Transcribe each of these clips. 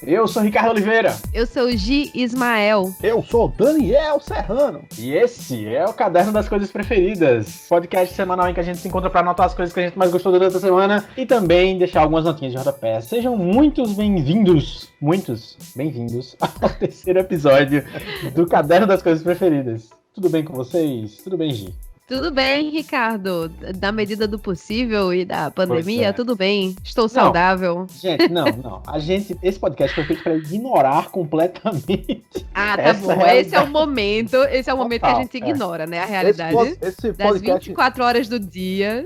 Eu sou Ricardo Oliveira. Eu sou Gi Ismael. Eu sou Daniel Serrano. E esse é o Caderno das Coisas Preferidas, podcast semanal em que a gente se encontra para anotar as coisas que a gente mais gostou durante a semana e também deixar algumas notinhas de rodapé. Sejam muitos bem-vindos ao terceiro episódio do Caderno das Coisas Preferidas. Tudo bem com vocês? Tudo bem, Gi? Tudo bem, Ricardo? Na medida do possível e da pandemia, tudo bem. Estou saudável. Gente, não. Esse podcast foi feito para ignorar completamente. Ah, tá bom. Esse é o momento que a gente ignora, né? A realidade. Esse das podcast... 24 horas do dia.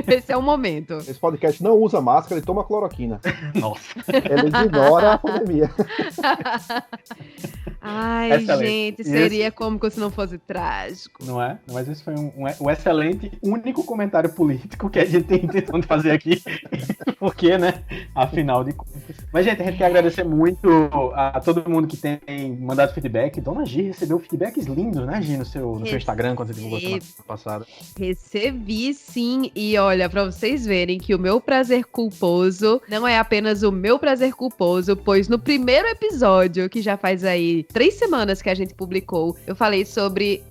Esse é o momento. Esse podcast não usa máscara e toma cloroquina. Nossa. Ele ignora a pandemia. Ai, excelente. Gente, seria cômico se não fosse trágico. Não é? Mas esse foi um excelente, único comentário político que a gente tem intenção de fazer aqui. Porque, né? Afinal de contas. Mas, gente, a gente quer agradecer muito a todo mundo que tem mandado feedback. Dona Gi recebeu feedbacks lindos, né, Gi, no seu Instagram, quando você divulgou semana passada. Recebi, sim. E olha, pra vocês verem que o meu prazer culposo não é apenas o meu prazer culposo, pois no primeiro episódio, que já faz aí 3 semanas que a gente publicou, eu falei sobre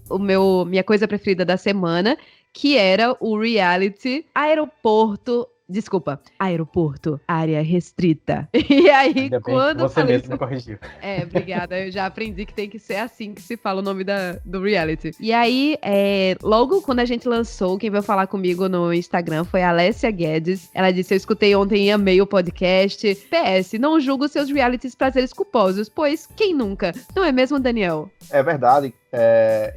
minha coisa preferida da semana, que era o reality Aeroporto, área restrita. E aí, ainda quando bem que você mesmo me corrigiu. Obrigada. Eu já aprendi que tem que ser assim que se fala o nome do reality. E aí, logo quando a gente lançou, quem veio falar comigo no Instagram foi a Alessia Guedes. Ela disse: eu escutei ontem e amei o podcast. PS, não julgo seus realities prazeres culposos, pois quem nunca? Não é mesmo, Daniel? É verdade.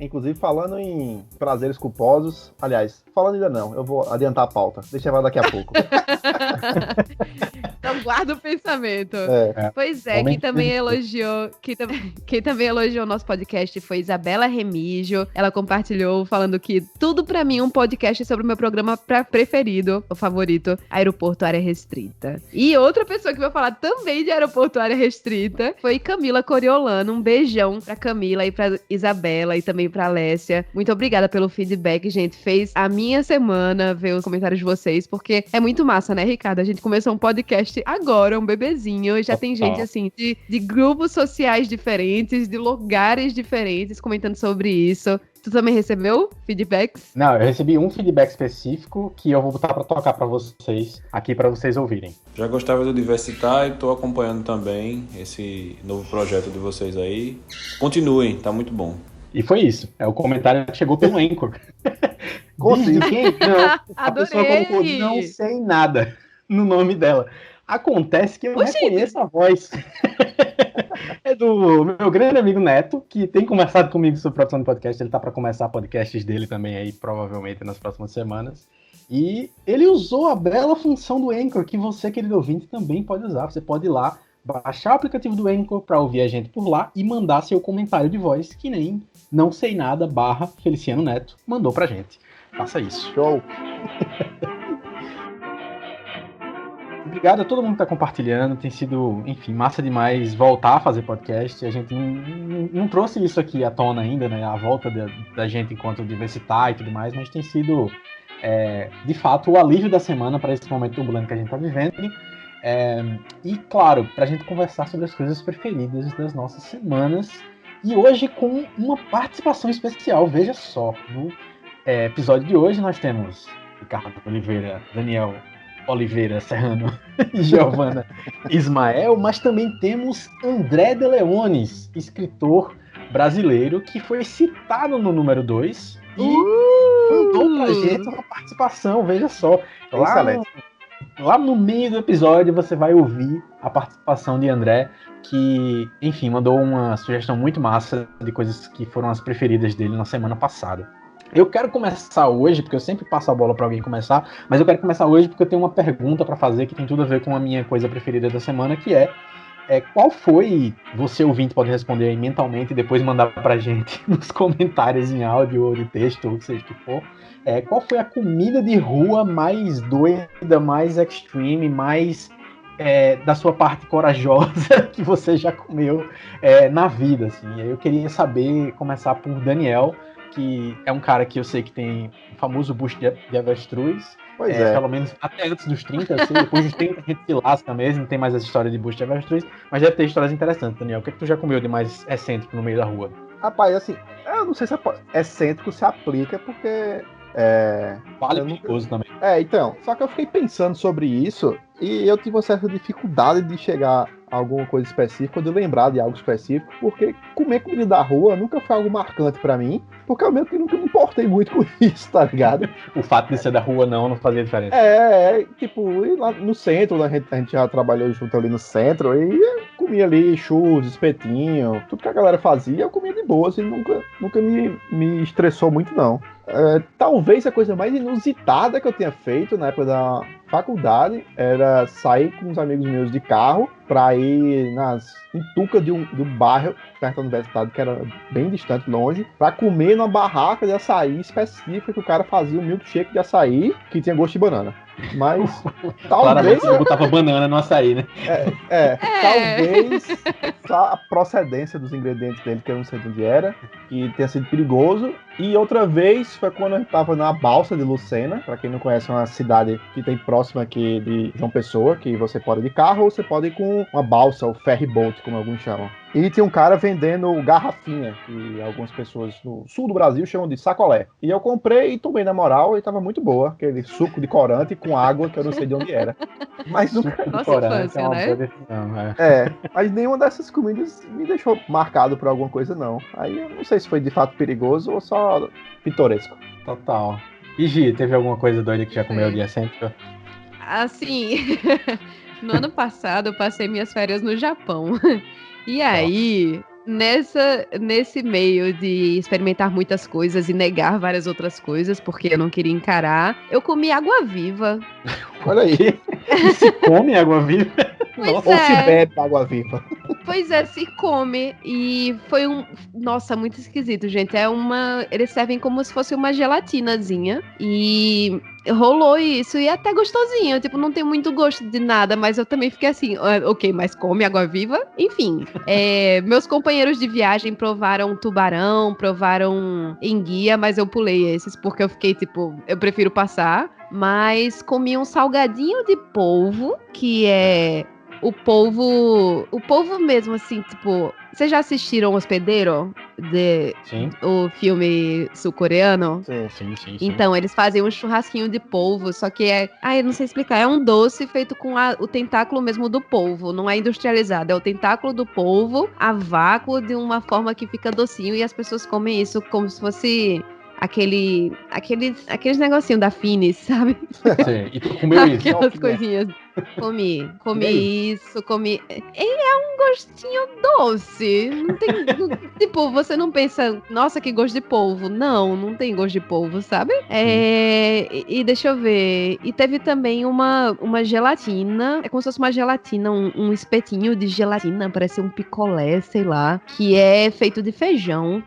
Inclusive, falando em prazeres culposos, aliás, falando ainda não, eu vou adiantar a pauta, deixa eu daqui a pouco. Então guarda o pensamento. Pois é, quem também elogiou o nosso podcast foi Isabela Remígio. Ela compartilhou falando que tudo pra mim um podcast sobre o meu programa preferido, o favorito, Aeroporto Área Restrita. E outra pessoa que vai falar também de Aeroporto Área Restrita foi Camila Coriolano. Um beijão pra Camila e pra Isabela e também pra Alessia. Muito obrigada pelo feedback, gente. Fez a minha semana ver os comentários de vocês, porque é muito massa, né, Ricardo? A gente começou um podcast agora, um bebezinho, e já tem gente, assim, de grupos sociais diferentes, de lugares diferentes, comentando sobre isso. Tu também recebeu feedbacks? Não, eu recebi um feedback específico que eu vou botar pra tocar pra vocês, aqui pra vocês ouvirem. Já gostava do Diversitar e tô acompanhando também esse novo projeto de vocês aí. Continuem, tá muito bom. E foi isso. O comentário que chegou pelo Anchor. Consegui. Não, a pessoa colocou não sei nada no nome dela. Acontece que eu reconheço a voz. É do meu grande amigo Neto, que tem conversado comigo sobre produção de podcast. Ele tá para começar podcasts dele também aí, provavelmente nas próximas semanas. E ele usou a bela função do Anchor, que você, querido ouvinte, também pode usar. Você pode ir lá, baixar o aplicativo do Anchor para ouvir a gente por lá e mandar seu comentário de voz, que nem não sei nada /Feliciano Neto mandou pra gente. Faça isso. Show! Obrigado a todo mundo que tá compartilhando. Tem sido, enfim, massa demais voltar a fazer podcast. A gente não trouxe isso aqui à tona ainda, né? A volta da gente enquanto diversitar e tudo mais, mas tem sido, de fato, o alívio da semana para esse momento turbulento que a gente tá vivendo. E, claro, pra gente conversar sobre as coisas preferidas das nossas semanas. E hoje com uma participação especial, veja só. No episódio de hoje nós temos Ricardo Oliveira, Daniel Oliveira Serrano e Giovana Ismael, mas também temos André de Leones, escritor brasileiro, que foi citado no número 2 e mandou pra gente uma participação, veja só. Lá no meio do episódio você vai ouvir a participação de André, que, enfim, mandou uma sugestão muito massa de coisas que foram as preferidas dele na semana passada. Eu quero começar hoje, porque eu sempre passo a bola para alguém começar, mas eu quero começar hoje porque eu tenho uma pergunta para fazer que tem tudo a ver com a minha coisa preferida da semana, que qual foi, você ouvinte pode responder aí mentalmente e depois mandar pra gente nos comentários em áudio ou de texto, ou seja o que for, qual foi a comida de rua mais doida, mais extreme, mais da sua parte corajosa que você já comeu na vida, assim. Eu queria saber, começar por Daniel, que é um cara que eu sei que tem o famoso bucho de avestruz. Pois é. Pelo menos até antes dos 30, assim, depois dos 30 a gente se lasca mesmo, não tem mais essa história de bucho de avestruz, mas deve ter histórias interessantes, Daniel. O que é que tu já comeu de mais excêntrico no meio da rua? Rapaz, assim, eu não sei se excêntrico se aplica, porque... Vale perigoso também. Então, só que eu fiquei pensando sobre isso e eu tive uma certa dificuldade de chegar a alguma coisa específica, ou de lembrar de algo específico, porque comer comida da rua nunca foi algo marcante pra mim, porque eu meio que nunca me importei muito com isso, tá ligado? O fato de ser da rua não fazia diferença. Tipo, ir lá no centro, a gente já trabalhou junto ali no centro, e eu comia ali churros, espetinho, tudo que a galera fazia, eu comia de boa, assim, nunca me estressou muito, não. Talvez a coisa mais inusitada que eu tenha feito na época da faculdade era sair com uns amigos meus de carro pra ir em Tuca de um bairro perto da universidade, que era bem distante, longe, pra comer numa barraca de açaí específica, que o cara fazia um milkshake de açaí que tinha gosto de banana. Mas talvez você botava banana no açaí, né? Talvez a procedência dos ingredientes dele, que eu não sei de onde era, que tenha sido perigoso. E outra vez foi quando a gente tava na Balsa de Lucena, pra quem não conhece, é uma cidade que tem próxima aqui de João Pessoa, que você pode ir de carro ou você pode ir com uma balsa, ou ferry boat, como alguns chamam. E tinha um cara vendendo garrafinha, que algumas pessoas no sul do Brasil chamam de sacolé. E eu comprei e tomei na moral e tava muito boa, aquele suco de corante com água, que eu não sei de onde era. Mas nunca... Nossa infância, né? Mas nenhuma dessas comidas me deixou marcado por alguma coisa, não. Aí eu não sei se foi de fato perigoso ou só pitoresco. Total. E Gi, teve alguma coisa doida que já comeu de excêntrico? Assim, no ano passado eu passei minhas férias no Japão. E aí, nesse meio de experimentar muitas coisas e negar várias outras coisas, porque eu não queria encarar, eu comi água-viva. Olha aí. E se come água-viva? Ou se bebe água-viva. Pois é, se come. E foi Nossa, muito esquisito, gente. Eles servem como se fosse uma gelatinazinha. E rolou isso. E é até gostosinho. Tipo, não tem muito gosto de nada. Mas eu também fiquei assim, ok, mas come água-viva? Enfim. Meus companheiros de viagem provaram tubarão, provaram enguia, mas eu pulei esses porque eu fiquei tipo, eu prefiro passar. Mas comi um salgadinho de polvo, que é... O polvo mesmo, assim, tipo... Vocês já assistiram Hospedeiro? Sim. O filme sul-coreano? Sim. Então, eles fazem um churrasquinho de polvo, só que eu não sei explicar. É um doce feito com o tentáculo mesmo do polvo. Não é industrializado. É o tentáculo do polvo a vácuo de uma forma que fica docinho. E as pessoas comem isso como se fosse... Aqueles negocinhos da Finis, sabe? Sim, e tu comeu isso? Aquelas coisinhas. Comi isso, comi... Ele é um gostinho doce. Não tem... tipo, você não pensa, nossa, que gosto de polvo. Não tem gosto de polvo, sabe? E deixa eu ver. E teve também uma gelatina. É como se fosse uma gelatina, um espetinho de gelatina, parece um picolé, sei lá. Que é feito de feijão.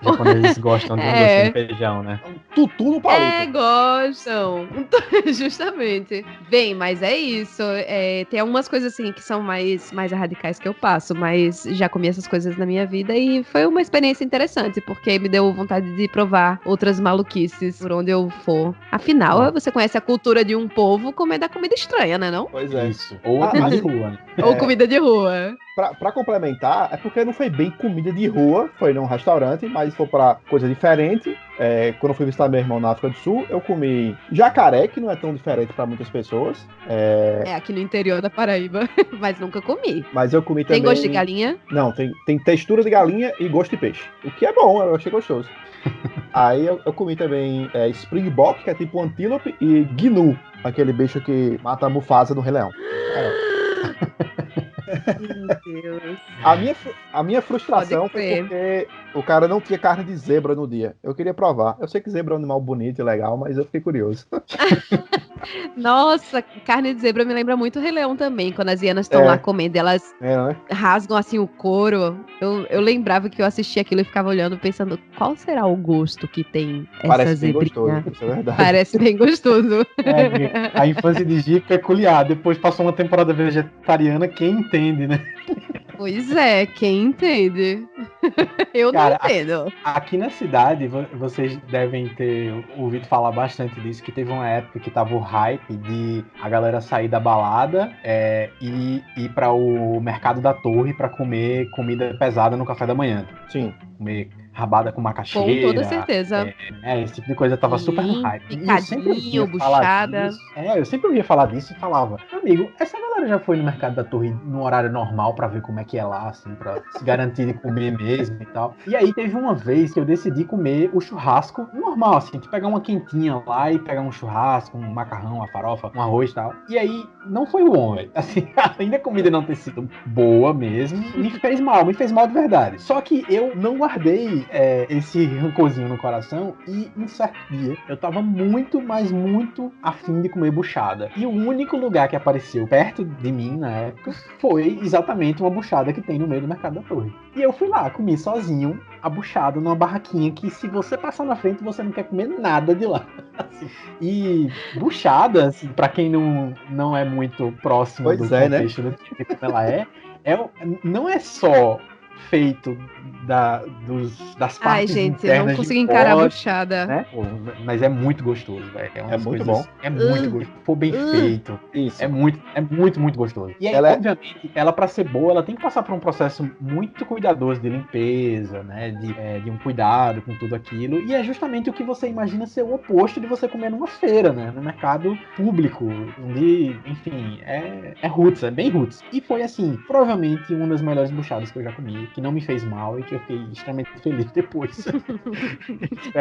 Japoneses gostam de um doce de feijão, né? Tutu no palito. Gostam. Justamente. Bem, mas é isso. Tem algumas coisas assim que são mais radicais que eu passo, mas já comi essas coisas na minha vida e foi uma experiência interessante, porque me deu vontade de provar outras maluquices por onde eu for. Afinal, você conhece a cultura de um povo comer da comida estranha, né, não? Pois é. Isso. Ou comida de rua, né? Ou comida de rua. Pra complementar, é porque não foi bem comida de rua, foi num restaurante, mas foi pra coisa diferente. Quando eu fui visitar meu irmão na África do Sul, eu comi jacaré, que não é tão diferente pra muitas pessoas. Aqui no interior da Paraíba, mas nunca comi. Mas eu comi também... Tem gosto de galinha? Não, tem textura de galinha e gosto de peixe. O que é bom, eu achei gostoso. Aí eu comi também springbok, que é tipo antílope, e gnu, aquele bicho que mata a Mufasa do Rei Leão. Meu Deus. A minha frustração foi porque o cara não tinha carne de zebra no dia. Eu queria provar. Eu sei que zebra é um animal bonito e legal, mas eu fiquei curioso. Nossa, carne de zebra me lembra muito o Rei Leão também, quando as hienas estão lá comendo, elas rasgam assim o couro. Eu lembrava que eu assistia aquilo e ficava olhando, pensando, qual será o gosto que tem essa zebrinha? Parece bem gostoso, isso é verdade. Parece bem gostoso. A infância de Gi é peculiar, depois passou uma temporada vegetariana, quem entende, né? Pois é, quem entende? Eu não entendo. Aqui na cidade, vocês devem ter ouvido falar bastante disso, que teve uma época que tava o hype de a galera sair da balada e ir para o Mercado da Torre para comer comida pesada no café da manhã. Sim. Comer rabada com macaxeira. Com toda certeza. Esse tipo de coisa tava super no hype. Picadinho, buchada. Eu sempre ouvia falar disso e falava, amigo, essa galera já foi no Mercado da Torre no horário normal pra ver como é que é lá, assim, pra se garantir de comer mesmo e tal. E aí teve uma vez que eu decidi comer o churrasco normal, assim, de pegar uma quentinha lá e pegar um churrasco, um macarrão, uma farofa, um arroz e tal. E aí não foi bom, velho. Assim, além da comida não ter sido boa mesmo, me fez mal de verdade. Só que eu não guardei esse rancorzinho no coração e um certo dia eu tava muito afim de comer buchada. E o único lugar que apareceu perto de mim na época foi exatamente uma buchada que tem no meio do Mercado da Torre. E eu fui lá, comi sozinho a buchada numa barraquinha que se você passar na frente você não quer comer nada de lá. Assim. E buchada, assim, pra quem não é muito próximo do contexto, né? Do tipo ela não é só feito das partes Ai, gente, internas. eu não consigo encarar a buchada. Né? Mas é muito gostoso, velho. É muito bom. É muito gostoso. Se for bem feito. Isso. É muito gostoso. E aí, obviamente, ela pra ser boa, ela tem que passar por um processo muito cuidadoso de limpeza, né? De um cuidado com tudo aquilo. E é justamente o que você imagina ser o oposto de você comer numa feira, né? No mercado público. Onde, enfim, é roots, é bem roots. E foi, assim, provavelmente uma das melhores buchadas que eu já comi, que não me fez mal e que eu fiquei extremamente feliz depois.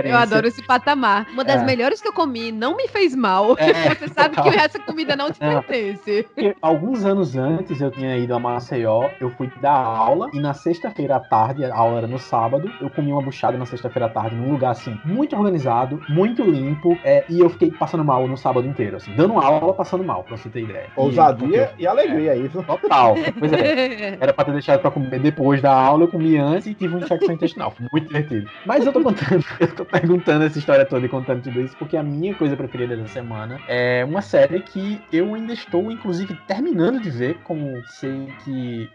Eu adoro esse patamar. Uma das melhores que eu comi, não me fez mal. Você sabe que essa comida não te pertence. Porque alguns anos antes eu tinha ido a Maceió, eu fui dar aula e na sexta-feira à tarde, a aula era no sábado, eu comi uma buchada na sexta-feira à tarde num lugar assim, muito organizado, muito limpo, e eu fiquei passando mal no sábado inteiro, assim, dando aula, passando mal, pra você ter ideia. Ousadia e alegria aí, viu? Total. Pois é. Era pra ter deixado pra comer depois da aula, eu comi antes e tive uma infecção intestinal. Foi muito divertido. Mas eu tô perguntando essa história toda e contando tudo isso porque a minha coisa preferida da semana é uma série que eu ainda estou, inclusive, terminando de ver, como sei que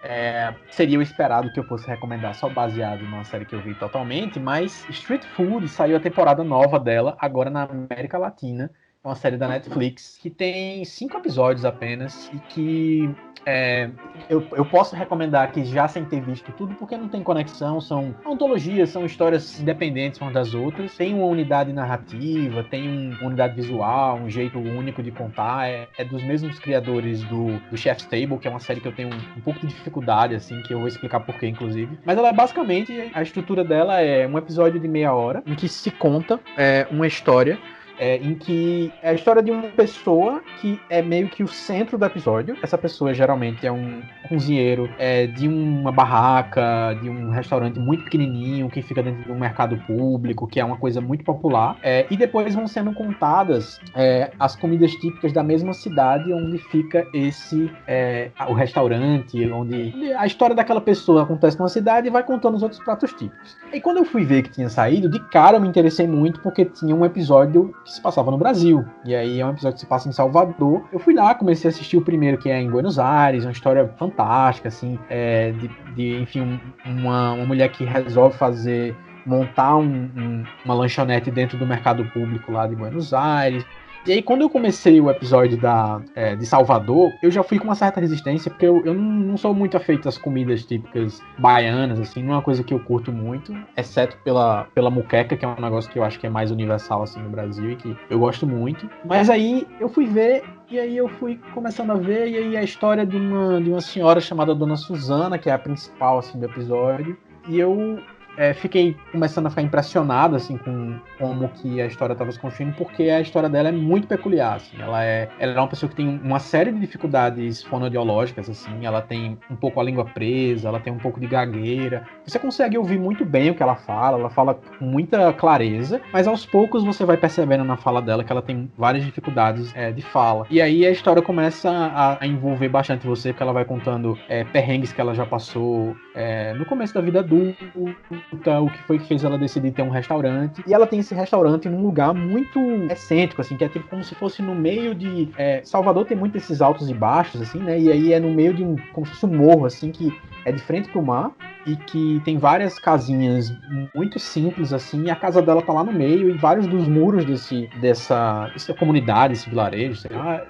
seria o esperado que eu fosse recomendar só baseado numa série que eu vi totalmente, mas Street Food saiu a temporada nova dela agora na América Latina. É uma série da Netflix que tem 5 episódios apenas e que eu posso recomendar que já sem ter visto tudo, porque não tem conexão, são antologias, são histórias independentes umas das outras, tem uma unidade narrativa, tem uma unidade visual, um jeito único de contar, é dos mesmos criadores do Chef's Table, que é uma série que eu tenho um pouco de dificuldade, assim, que eu vou explicar porquê, inclusive, mas ela basicamente, a estrutura dela é um episódio de meia hora, em que se conta uma história em que é a história de uma pessoa que é meio que o centro do episódio. Essa pessoa geralmente é um cozinheiro de uma barraca, de um restaurante muito pequenininho, que fica dentro de um mercado público, que é uma coisa muito popular. E depois vão sendo contadas as comidas típicas da mesma cidade onde fica o restaurante, onde a história daquela pessoa acontece numa cidade e vai contando os outros pratos típicos. E quando eu fui ver que tinha saído, de cara eu me interessei muito porque tinha um episódio que se passava no Brasil. E aí é um episódio que se passa em Salvador. Eu fui lá, comecei a assistir o primeiro, que é em Buenos Aires, uma história fantástica, assim, enfim, uma mulher que resolve montar uma lanchonete dentro do mercado público lá de Buenos Aires. E aí, quando eu comecei o episódio de Salvador, eu já fui com uma certa resistência, porque eu não sou muito afeito às comidas típicas baianas, assim, não é uma coisa que eu curto muito, exceto pela muqueca, que é um negócio que eu acho que é mais universal, assim, no Brasil, e que eu gosto muito. Mas aí, eu fui ver, e aí eu fui começando a ver, e aí a história de uma senhora chamada Dona Suzana, que é a principal, assim, do episódio, e eu fiquei começando a ficar impressionado, assim, com como que a história estava se construindo, porque a história dela é muito peculiar, assim. Ela é uma pessoa que tem uma série de dificuldades fonoaudiológicas, assim. Ela tem um pouco a língua presa, ela tem um pouco de gagueira. Você consegue ouvir muito bem o que ela fala com muita clareza, mas aos poucos você vai percebendo na fala dela que ela tem várias dificuldades de fala. E aí a história começa a envolver bastante você, porque ela vai contando perrengues que ela já passou no começo da vida adulta, o que foi que fez ela decidir ter um restaurante. E ela tem esse restaurante num lugar muito excêntrico, assim, que é tipo como se fosse no meio de... Salvador tem muito esses altos e baixos, assim, né? E aí é no meio de como se fosse um morro, assim, que é de frente pro mar. e que tem várias casinhas muito simples, assim, e a casa dela tá lá no meio, e vários dos muros dessa comunidade, desse vilarejo, sei lá,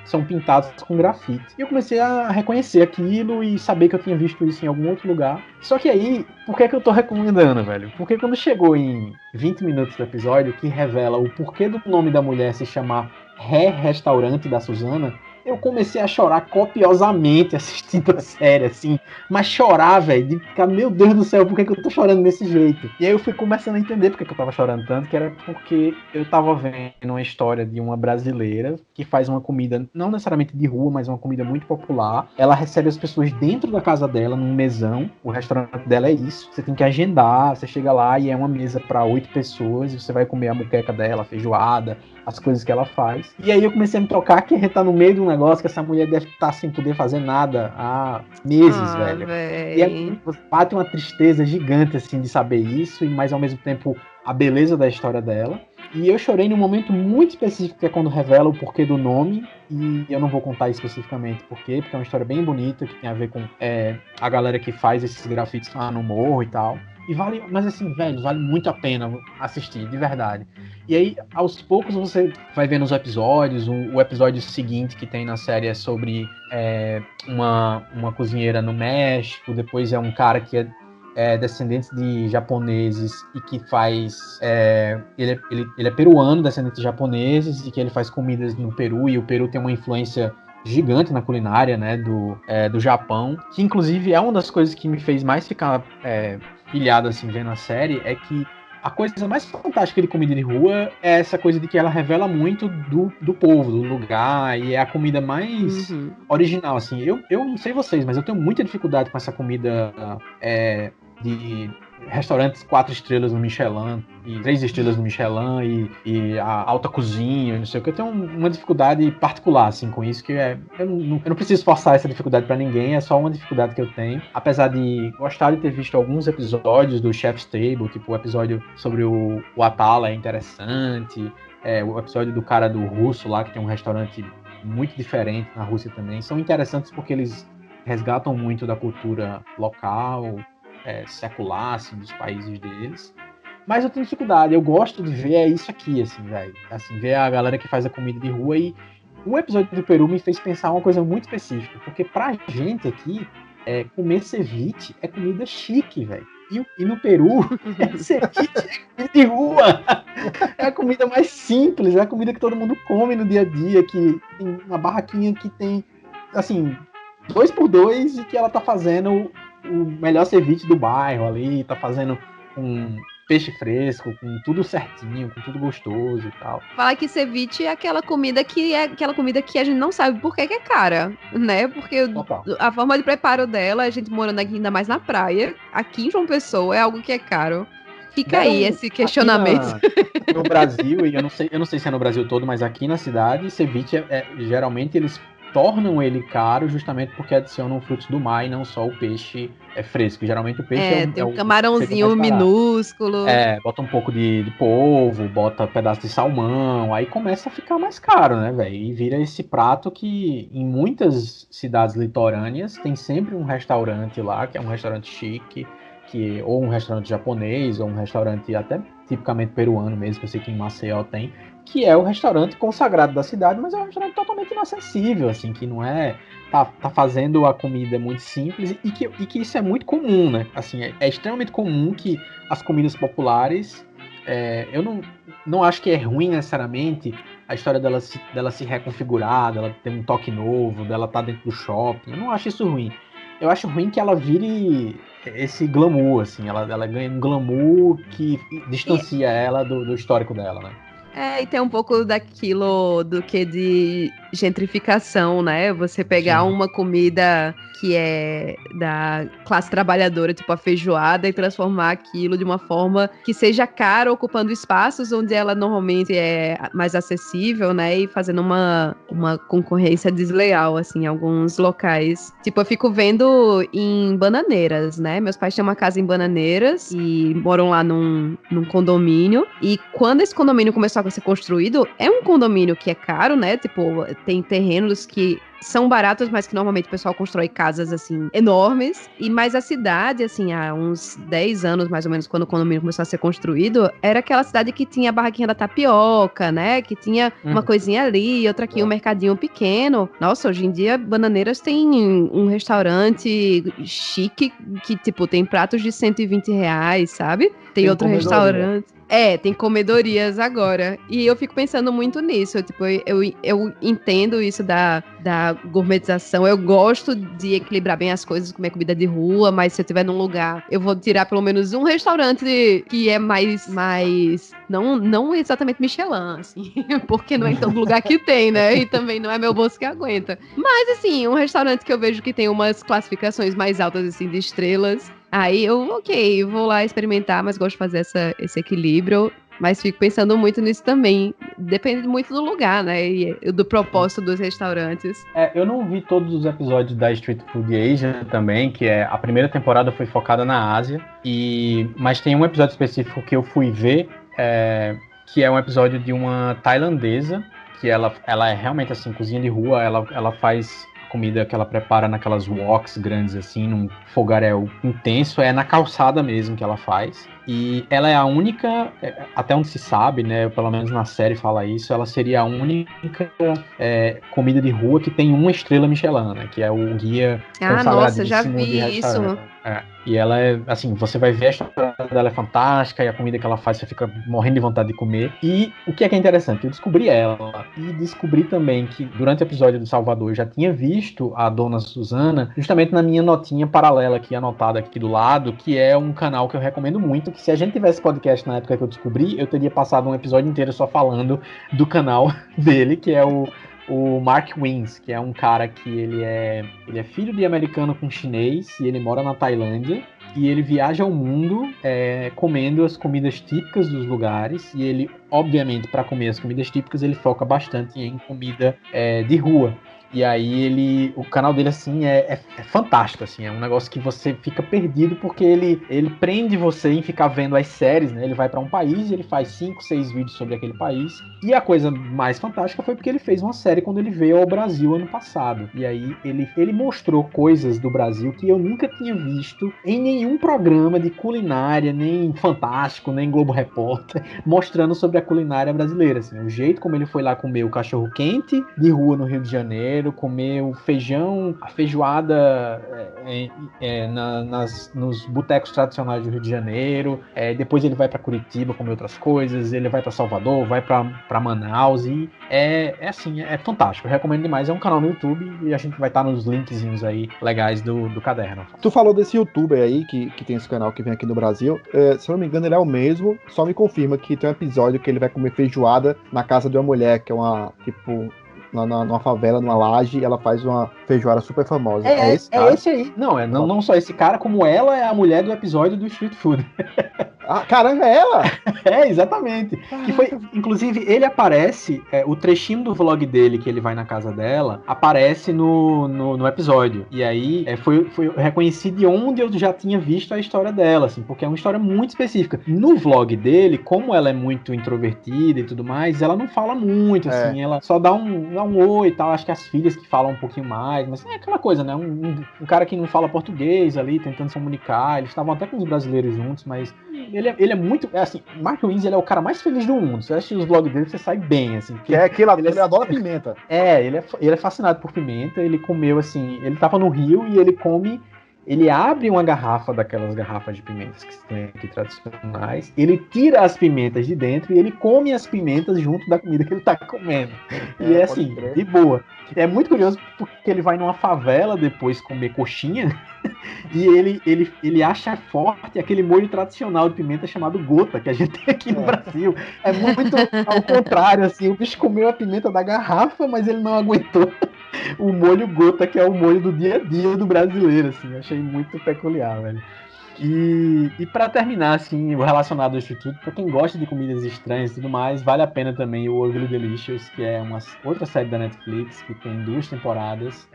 são pintados com grafite. E eu comecei a reconhecer aquilo e saber que eu tinha visto isso em algum outro lugar. Só que aí, por que é que eu tô recomendando, velho? Porque quando chegou em 20 minutos do episódio, que revela o porquê do nome da mulher se chamar Restaurante da Susana, eu comecei a chorar copiosamente assistindo a série, assim. Mas chorar, velho, de ficar, meu Deus do céu, por que eu tô chorando desse jeito? E aí eu fui começando a entender por que eu tava chorando tanto, que era porque eu tava vendo uma história de uma brasileira que faz uma comida, não necessariamente de rua, mas uma comida muito popular. Ela recebe as pessoas dentro da casa dela, num mesão. O restaurante dela é isso. Você tem que agendar, você chega lá e é uma mesa para 8 pessoas, e você vai comer a moqueca dela, a feijoada, as coisas que ela faz. E aí eu comecei a me tocar que a gente tá no meio de um negócio que essa mulher deve estar sem poder fazer nada há meses, velho. E aí bate uma tristeza gigante, assim, de saber isso, mas ao mesmo tempo a beleza da história dela. E eu chorei num momento muito específico, que é quando revela o porquê do nome, e eu não vou contar especificamente porquê, porque é uma história bem bonita, que tem a ver com a galera que faz esses grafites lá no morro e tal. E vale, mas assim, velho, vale muito a pena assistir, de verdade. E aí, aos poucos, você vai vendo os episódios. O episódio seguinte que tem na série é sobre uma cozinheira no México. Depois é um cara que é descendente de japoneses e que faz... ele é peruano, descendente de japoneses, e que ele faz comidas no Peru. E o Peru tem uma influência gigante na culinária, né, do Japão. Que, inclusive, é uma das coisas que me fez mais ficar... pilhado assim vendo a série, é que a coisa mais fantástica de comida de rua é essa coisa de que ela revela muito do povo, do lugar, e é a comida mais original, assim. Eu não sei vocês, mas eu tenho muita dificuldade com essa comida de restaurantes 4 estrelas no Michelin, e 3 estrelas no Michelin, e a alta cozinha, não sei o que. Eu tenho uma dificuldade particular, assim, com isso, que eu não preciso forçar essa dificuldade pra ninguém, é só uma dificuldade que eu tenho. Apesar de gostar de ter visto alguns episódios do Chef's Table, tipo o episódio sobre o Atala é interessante, o episódio do cara do russo lá, que tem um restaurante muito diferente na Rússia também, são interessantes porque eles resgatam muito da cultura local, secular, assim, dos países deles. Mas eu tenho dificuldade, eu gosto de ver isso aqui, assim, velho. Assim, ver a galera que faz a comida de rua. E o episódio do Peru me fez pensar uma coisa muito específica, porque pra gente aqui, comer ceviche é comida chique, velho. E no Peru, ceviche é comida de rua. É a comida mais simples, é a comida que todo mundo come no dia a dia, que tem uma barraquinha que tem, assim, 2x2, e que ela tá fazendo o melhor ceviche do bairro ali, tá fazendo um peixe fresco, com tudo certinho, com tudo gostoso e tal. Falar que ceviche é aquela comida que a gente não sabe por que é cara, né? Porque a forma de preparo dela, a gente morando aqui ainda mais na praia, aqui em João Pessoa, é algo que é caro. Fica aí esse questionamento. No Brasil, e eu não sei se é no Brasil todo, mas aqui na cidade, ceviche geralmente eles tornam ele caro justamente porque adicionam frutos do mar e não só o peixe fresco. Geralmente o peixe tem um camarãozinho minúsculo. Bota um pouco de polvo, bota pedaço de salmão, aí começa a ficar mais caro, né, velho? E vira esse prato que em muitas cidades litorâneas tem sempre um restaurante lá, que é um restaurante chique, ou um restaurante japonês, ou um restaurante até tipicamente peruano mesmo, que eu sei que em Maceió tem, que é o restaurante consagrado da cidade, mas é um restaurante totalmente inacessível, assim, que não tá fazendo a comida muito simples, e que isso é muito comum, né? Assim, é extremamente comum que as comidas populares, eu não acho que é ruim necessariamente a história dela se reconfigurar, dela ter um toque novo, dela estar dentro do shopping, eu não acho isso ruim. Eu acho ruim que ela vire esse glamour, assim, ela ganha um glamour que distancia ela do histórico dela, né? E tem um pouco daquilo do que de gentrificação, né? Você pegar uma comida que é da classe trabalhadora, tipo a feijoada, e transformar aquilo de uma forma que seja cara, ocupando espaços onde ela normalmente é mais acessível, né? E fazendo uma concorrência desleal, assim, em alguns locais. Tipo, eu fico vendo em Bananeiras, né? Meus pais têm uma casa em Bananeiras e moram lá num condomínio. E quando esse condomínio começou a ser construído, é um condomínio que é caro, né? Tipo, tem terrenos que são baratos, mas que normalmente o pessoal constrói casas, assim, enormes. E mais a cidade, assim, há uns 10 anos, mais ou menos, quando o condomínio começou a ser construído, era aquela cidade que tinha a barraquinha da tapioca, né? Que tinha uma coisinha ali, outra aqui, um mercadinho pequeno. Nossa, hoje em dia, Bananeiras tem um restaurante chique que, tipo, tem pratos de R$120, sabe? Tem outro restaurante. Tem comedorias agora. E eu fico pensando muito nisso. Tipo, eu entendo isso da gourmetização. Eu gosto de equilibrar bem as coisas, comer comida de rua, mas se eu estiver num lugar, eu vou tirar pelo menos um restaurante que é mais não exatamente Michelin, assim, porque não é em todo lugar que tem, né? E também não é meu bolso que aguenta. Mas, assim, um restaurante que eu vejo que tem umas classificações mais altas, assim, de estrelas. Aí eu vou lá experimentar, mas gosto de fazer esse equilíbrio. Mas fico pensando muito nisso também. Depende muito do lugar, né? E do propósito dos restaurantes. Eu não vi todos os episódios da Street Food Asia também, que a primeira temporada foi focada na Ásia. Mas tem um episódio específico que eu fui ver, que é um episódio de uma tailandesa, que ela é realmente assim, cozinha de rua, ela faz comida que ela prepara naquelas woks grandes assim, num fogaréu intenso, é na calçada mesmo que ela faz. E ela é a única, até onde se sabe, né, pelo menos na série fala isso, ela seria a única comida de rua que tem uma estrela Michelin, né, que é o guia nossa, já vi isso. E ela é, assim, você vai ver a história dela é fantástica e a comida que ela faz você fica morrendo de vontade de comer. E o que é interessante, eu descobri ela e descobri também que durante o episódio do Salvador eu já tinha visto a Dona Susana justamente na minha notinha paralela aqui, anotada aqui do lado, que é um canal que eu recomendo muito, que se a gente tivesse podcast na época que eu descobri, eu teria passado um episódio inteiro só falando do canal dele, que é o Mark Wins, que é um cara que ele é filho de americano com chinês e ele mora na Tailândia e ele viaja ao mundo comendo as comidas típicas dos lugares e ele, obviamente, para comer as comidas típicas, ele foca bastante em comida de rua. E aí o canal dele assim é fantástico, assim, é um negócio que você fica perdido porque ele prende você em ficar vendo as séries, né? Ele vai para um país e ele faz 5, 6 vídeos sobre aquele país. E a coisa mais fantástica foi porque ele fez uma série quando ele veio ao Brasil ano passado. E aí ele mostrou coisas do Brasil que eu nunca tinha visto em nenhum programa de culinária, nem Fantástico, nem Globo Repórter, mostrando sobre a culinária brasileira, assim, o jeito como ele foi lá comer o cachorro quente de rua no Rio de Janeiro, comer o feijão, a feijoada nos botecos tradicionais do Rio de Janeiro, depois ele vai para Curitiba comer outras coisas, ele vai para Salvador, vai para Manaus e assim, é fantástico, eu recomendo demais, é um canal no YouTube e a gente vai estar nos linkzinhos aí legais do caderno. Tu falou desse youtuber aí que tem esse canal que vem aqui no Brasil, se eu não me engano ele é o mesmo, só me confirma que tem um episódio que ele vai comer feijoada na casa de uma mulher, que é uma, tipo, numa favela, numa laje, ela faz uma feijoada super famosa. Esse cara? É esse aí. Não só esse cara, como ela é a mulher do episódio do Street Food. Ah, caramba, é ela? Exatamente. Que foi, inclusive, ele aparece, o trechinho do vlog dele, que ele vai na casa dela, aparece no episódio. E aí, foi reconhecido de onde eu já tinha visto a história dela, assim, porque é uma história muito específica. No vlog dele, como ela é muito introvertida e tudo mais, ela não fala muito, assim, ela só dá um oi e tal, acho que as filhas que falam um pouquinho mais, mas é aquela coisa, né, um cara que não fala português ali, tentando se comunicar, eles estavam até com os brasileiros juntos, mas ele é muito, assim, Mark Wins, ele é o cara mais feliz do mundo, você assiste os vlogs dele, você sai bem, assim. Que é aquilo, ele adora pimenta. Ele é fascinado por pimenta, ele comeu, assim, ele tava no Rio e ele abre uma garrafa daquelas garrafas de pimentas que tem aqui tradicionais, ele tira as pimentas de dentro e ele come as pimentas junto da comida que ele tá comendo. E é assim, de boa. É muito curioso porque ele vai numa favela depois comer coxinha e ele acha forte aquele molho tradicional de pimenta chamado gota, que a gente tem aqui no Brasil. É muito ao contrário, assim, o bicho comeu a pimenta da garrafa, mas ele não aguentou o molho gota, que é o molho do dia a dia do brasileiro, assim, eu achei muito peculiar, velho. E para terminar, assim, o relacionado ao Instituto, para quem gosta de comidas estranhas e tudo mais, vale a pena também o Ugly Delicious, que é uma outra série da Netflix, que tem 2 temporadas.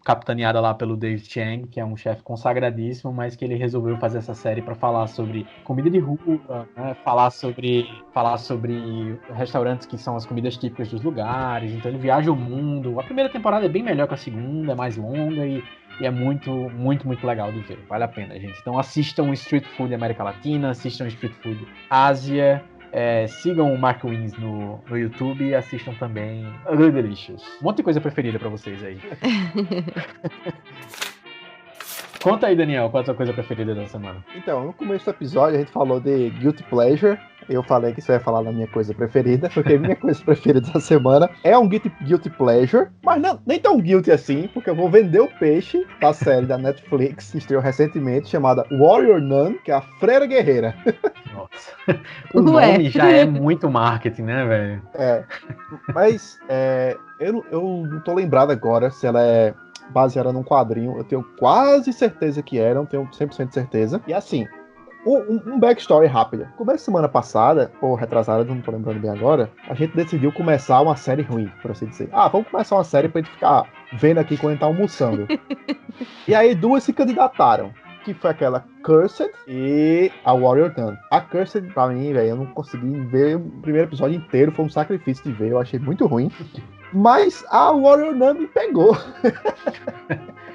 capitaneada lá pelo Dave Chang, que é um chefe consagradíssimo, mas que ele resolveu fazer essa série para falar sobre comida de rua, né? Falar sobre restaurantes que são as comidas típicas dos lugares. Então ele viaja o mundo. A primeira temporada é bem melhor que a segunda, é mais longa e é muito, muito, muito legal de ver. Vale a pena, gente. Então assistam Street Food América Latina, assistam Street Food Ásia. Sigam o Mark Wins no YouTube e assistam também Ugly Delicious. Um monte de coisa preferida pra vocês aí. Conta aí, Daniel, qual é a sua coisa preferida da semana? Então, no começo do episódio a gente falou de Guilty Pleasure. Eu falei que você ia falar da minha coisa preferida, porque minha coisa preferida da semana é um Guilty Pleasure, mas não, nem tão guilty assim, porque eu vou vender o peixe da série da Netflix, que estreou recentemente, chamada Warrior Nun, que é a Freira Guerreira. Nossa, o nome já é muito marketing, né, velho? Mas eu não tô lembrado agora se ela é baseada num quadrinho. Eu tenho quase certeza que era, não tenho 100% de certeza. E assim, um backstory rápido. Começo da semana passada, ou retrasada, não tô lembrando bem agora, a gente decidiu começar uma série ruim, por assim dizer. Vamos começar uma série pra gente ficar vendo aqui quando a gente tá almoçando. E aí duas se candidataram, que foi aquela Cursed e a Warrior Nun. A Cursed, pra mim, velho, eu não consegui ver o primeiro episódio inteiro, foi um sacrifício de ver, eu achei muito ruim. Mas a Warrior Nun me pegou.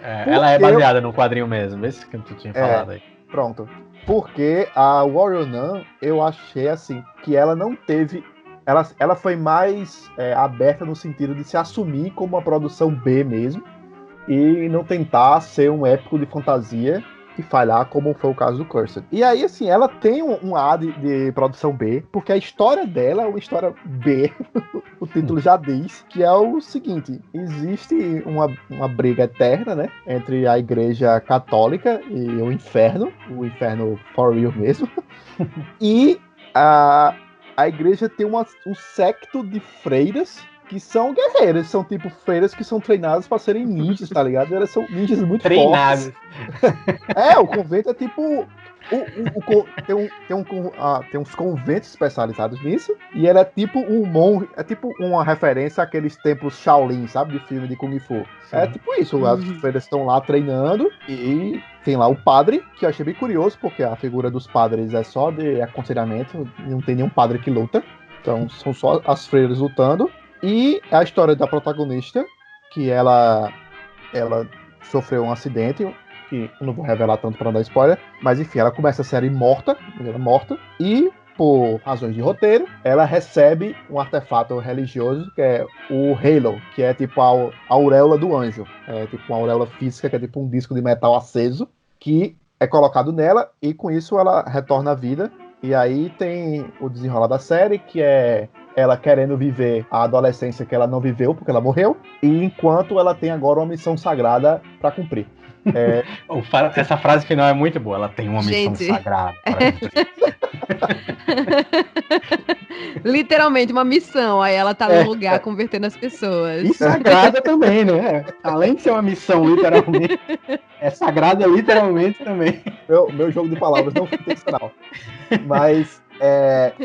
Ela é baseada no quadrinho mesmo, esse que tu tinha falado aí. Pronto. Porque a Warrior Nun, eu achei assim, que ela não teve... Ela foi mais aberta no sentido de se assumir como uma produção B mesmo, e não tentar ser um épico de fantasia e falhar, como foi o caso do Cursed. E aí, assim, ela tem um ar de produção B, porque a história dela é uma história B. O título já diz, que é o seguinte: existe uma briga eterna, né, entre a igreja católica e o inferno for real mesmo. E a igreja tem um secto de freiras que são guerreiras, são tipo freiras que são treinadas pra serem ninjas, tá ligado? Elas são ninjas muito treinadas. Fortes. O convento é tipo... Tem uns conventos especializados nisso, e ela é tipo um monge, é tipo uma referência àqueles templos Shaolin, sabe? De filme de Kung Fu. Sim. É tipo isso, as freiras estão lá treinando, e tem lá o padre, que eu achei bem curioso, porque a figura dos padres é só de aconselhamento, não tem nenhum padre que luta, então são só as freiras lutando. E a história da protagonista, que ela sofreu um acidente, que eu não vou revelar tanto para não dar spoiler, mas enfim, ela começa a série morta, e por razões de roteiro, ela recebe um artefato religioso, que é o Halo, que é tipo a auréola do anjo, é tipo uma auréola física, que é tipo um disco de metal aceso, que é colocado nela, e com isso ela retorna à vida. E aí tem o desenrolar da série, que é ela querendo viver a adolescência que ela não viveu, porque ela morreu, e enquanto ela tem agora uma missão sagrada para cumprir. Essa frase final é muito boa, ela tem uma missão sagrada para cumprir. Literalmente uma missão, aí ela tá no lugar convertendo as pessoas. E sagrada também, né? Além de ser uma missão literalmente, é sagrada literalmente também. Meu jogo de palavras não foi intencional. Mas,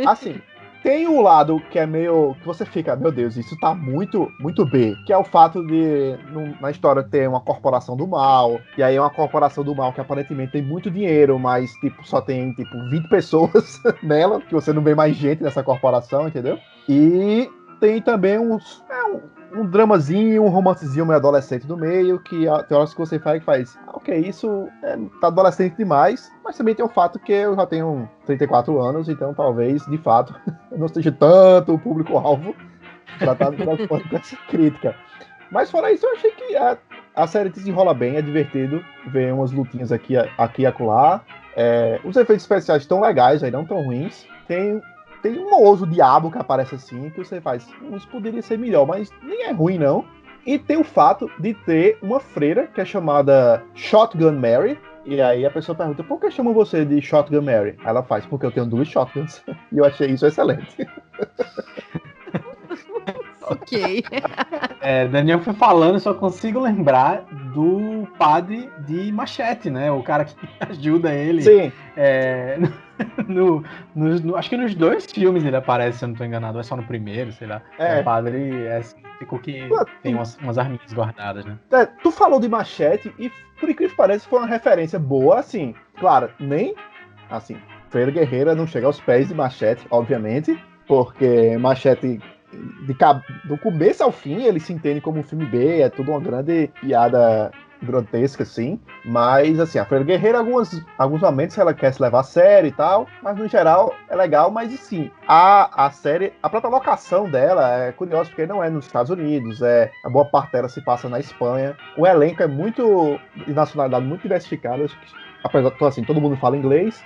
assim, tem um lado que é meio... que você fica, meu Deus, isso tá muito, muito B. Que é o fato de, na história, ter uma corporação do mal. E aí é uma corporação do mal que aparentemente tem muito dinheiro, mas, tipo, só tem, 20 pessoas nela. Que você não vê mais gente nessa corporação, entendeu? E tem também um dramazinho, um romancezinho meio adolescente no meio, que tem horas que você faz, ok, isso tá adolescente demais, mas também tem o fato que eu já tenho 34 anos, então talvez, de fato, eu não seja tanto o público-alvo pra estar preocupado com essa crítica. Mas fora isso, eu achei que a série desenrola bem, é divertido ver umas lutinhas aqui e acolá. Os efeitos especiais estão legais, aí não tão ruins. Tem um ouso diabo que aparece assim, que você faz, isso poderia ser melhor, mas nem é ruim, não. E tem o fato de ter uma freira, que é chamada Shotgun Mary, e aí a pessoa pergunta, por que chamam você de Shotgun Mary? Aí ela faz, porque eu tenho 2 shotguns. E eu achei isso excelente. Ok. Daniel foi falando, só consigo lembrar do padre de Machete, né? O cara que ajuda ele. Sim. Acho que nos 2 filmes ele aparece, se eu não tô enganado, é só no primeiro, sei lá. O padre ficou que tem umas arminhas guardadas, né? Tu falou de Machete e, por incrível que pareça, foi uma referência boa, assim. Claro, nem, assim, Freira Guerreira não chega aos pés de Machete, obviamente, porque Machete, do começo ao fim, ele se entende como um filme B, é tudo uma grande piada grotesca, assim, mas, assim, a Freira Guerreira, alguns momentos ela quer se levar a sério e tal, mas, no geral, é legal, mas, assim, a série, a própria locação dela é curiosa, porque não é nos Estados Unidos, a boa parte dela se passa na Espanha, o elenco é muito, de nacionalidade muito diversificada, apesar de, assim, todo mundo fala inglês,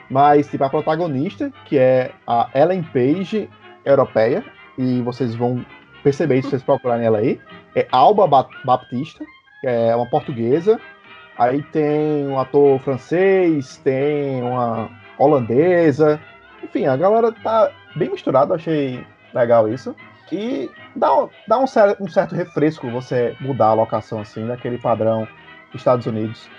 mas, tipo, a protagonista, que é a Ellen Page, europeia, e vocês vão perceber isso se vocês procurarem ela aí, é Alba Baptista, que é uma portuguesa, aí tem um ator francês, tem uma holandesa, enfim, a galera tá bem misturada, achei legal isso, e dá um certo refresco você mudar a locação assim, daquele padrão Estados Unidos.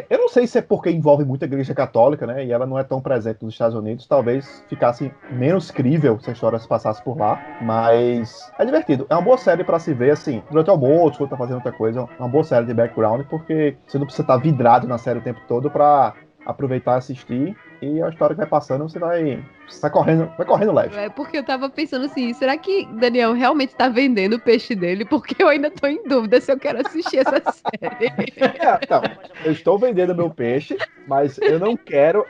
Eu não sei se é porque envolve muita igreja católica, né? E ela não é tão presente nos Estados Unidos. Talvez ficasse menos crível se a história se passasse por lá. Mas é divertido. É uma boa série pra se ver, assim, durante o almoço, quando tá fazendo outra coisa. É uma boa série de background, porque você não precisa estar vidrado na série o tempo todo pra aproveitar e assistir. E a história que vai passando, você vai correndo leve. É porque eu tava pensando assim, será que Daniel realmente tá vendendo o peixe dele? Porque eu ainda tô em dúvida se eu quero assistir essa série. Não, eu estou vendendo meu peixe, mas eu não quero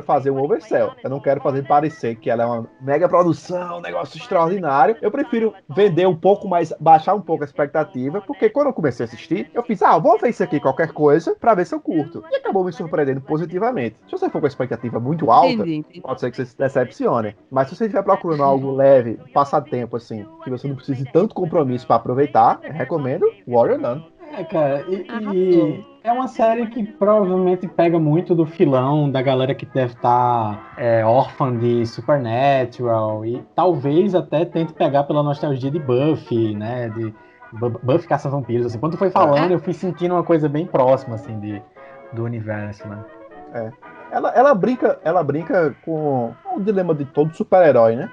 fazer um oversell. Eu não quero fazer parecer que ela é uma mega produção, um negócio extraordinário. Eu prefiro vender um pouco mais, baixar um pouco a expectativa, porque quando eu comecei a assistir, eu fiz, vou ver isso aqui, qualquer coisa, pra ver se eu curto. E acabou me surpreendendo positivamente. Se você for com a expectativa muito alta, entendi. Pode ser que você se decepcione. Mas se você estiver procurando algo leve, passatempo, assim, que você não precise de tanto compromisso pra aproveitar, eu recomendo Warrior Nun. Cara, e é uma série que provavelmente pega muito do filão da galera que deve estar órfã de Supernatural e talvez até tente pegar pela nostalgia de Buffy, né, de Buffy Caça-Vampiros, assim. Quando tu foi falando, eu fui sentindo uma coisa bem próxima, assim, do universo, né. Ela brinca com o dilema de todo super-herói, né,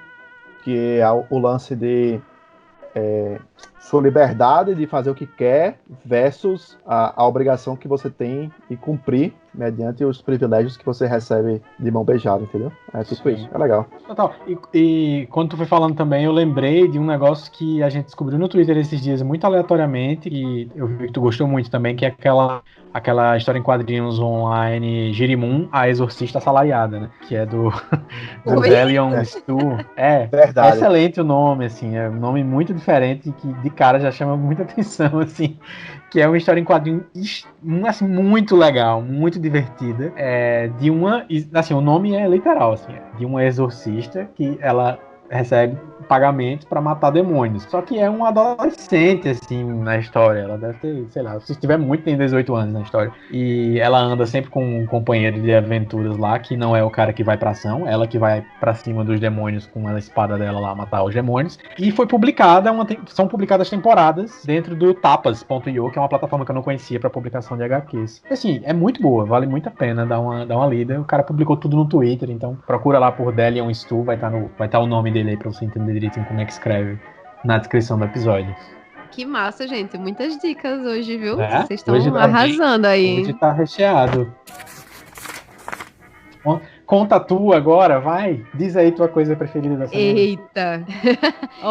que é o lance de sua liberdade de fazer o que quer versus a obrigação que você tem de cumprir mediante os privilégios que você recebe de mão beijada, entendeu? É tipo isso, é legal. Total. E quando tu foi falando também, eu lembrei de um negócio que a gente descobriu no Twitter esses dias, muito aleatoriamente, e eu vi que tu gostou muito também, que é aquela história em quadrinhos online, Jirimun, a Exorcista Assalariada, né? Que é do Delion Stu. Verdade. É excelente o nome, assim, é um nome muito diferente que de cara já chama muita atenção, assim, que é uma história em quadrinhos assim, muito legal, muito divertida, de uma, assim, o nome é literal, assim, de uma exorcista que ela recebe pagamento pra matar demônios. Só que é um adolescente, assim, na história. Ela deve ter, sei lá, se tiver muito, tem 18 anos na história. E ela anda sempre com um companheiro de aventuras lá, que não é o cara que vai pra ação, ela que vai pra cima dos demônios com a espada dela lá, matar os demônios. E foi publicada, são publicadas temporadas dentro do tapas.io, que é uma plataforma que eu não conhecia pra publicação de HQs. Assim, é muito boa, vale muito a pena dar uma lida. O cara publicou tudo no Twitter, então procura lá por Delion Stu, vai estar o nome dele aí pra você entender direitinho como é que escreve na descrição do episódio. Que massa, gente. Muitas dicas hoje, viu? Vocês estão arrasando aí. Hoje tá recheado. Conta tu agora, vai. Diz aí tua coisa preferida da semana. Eita.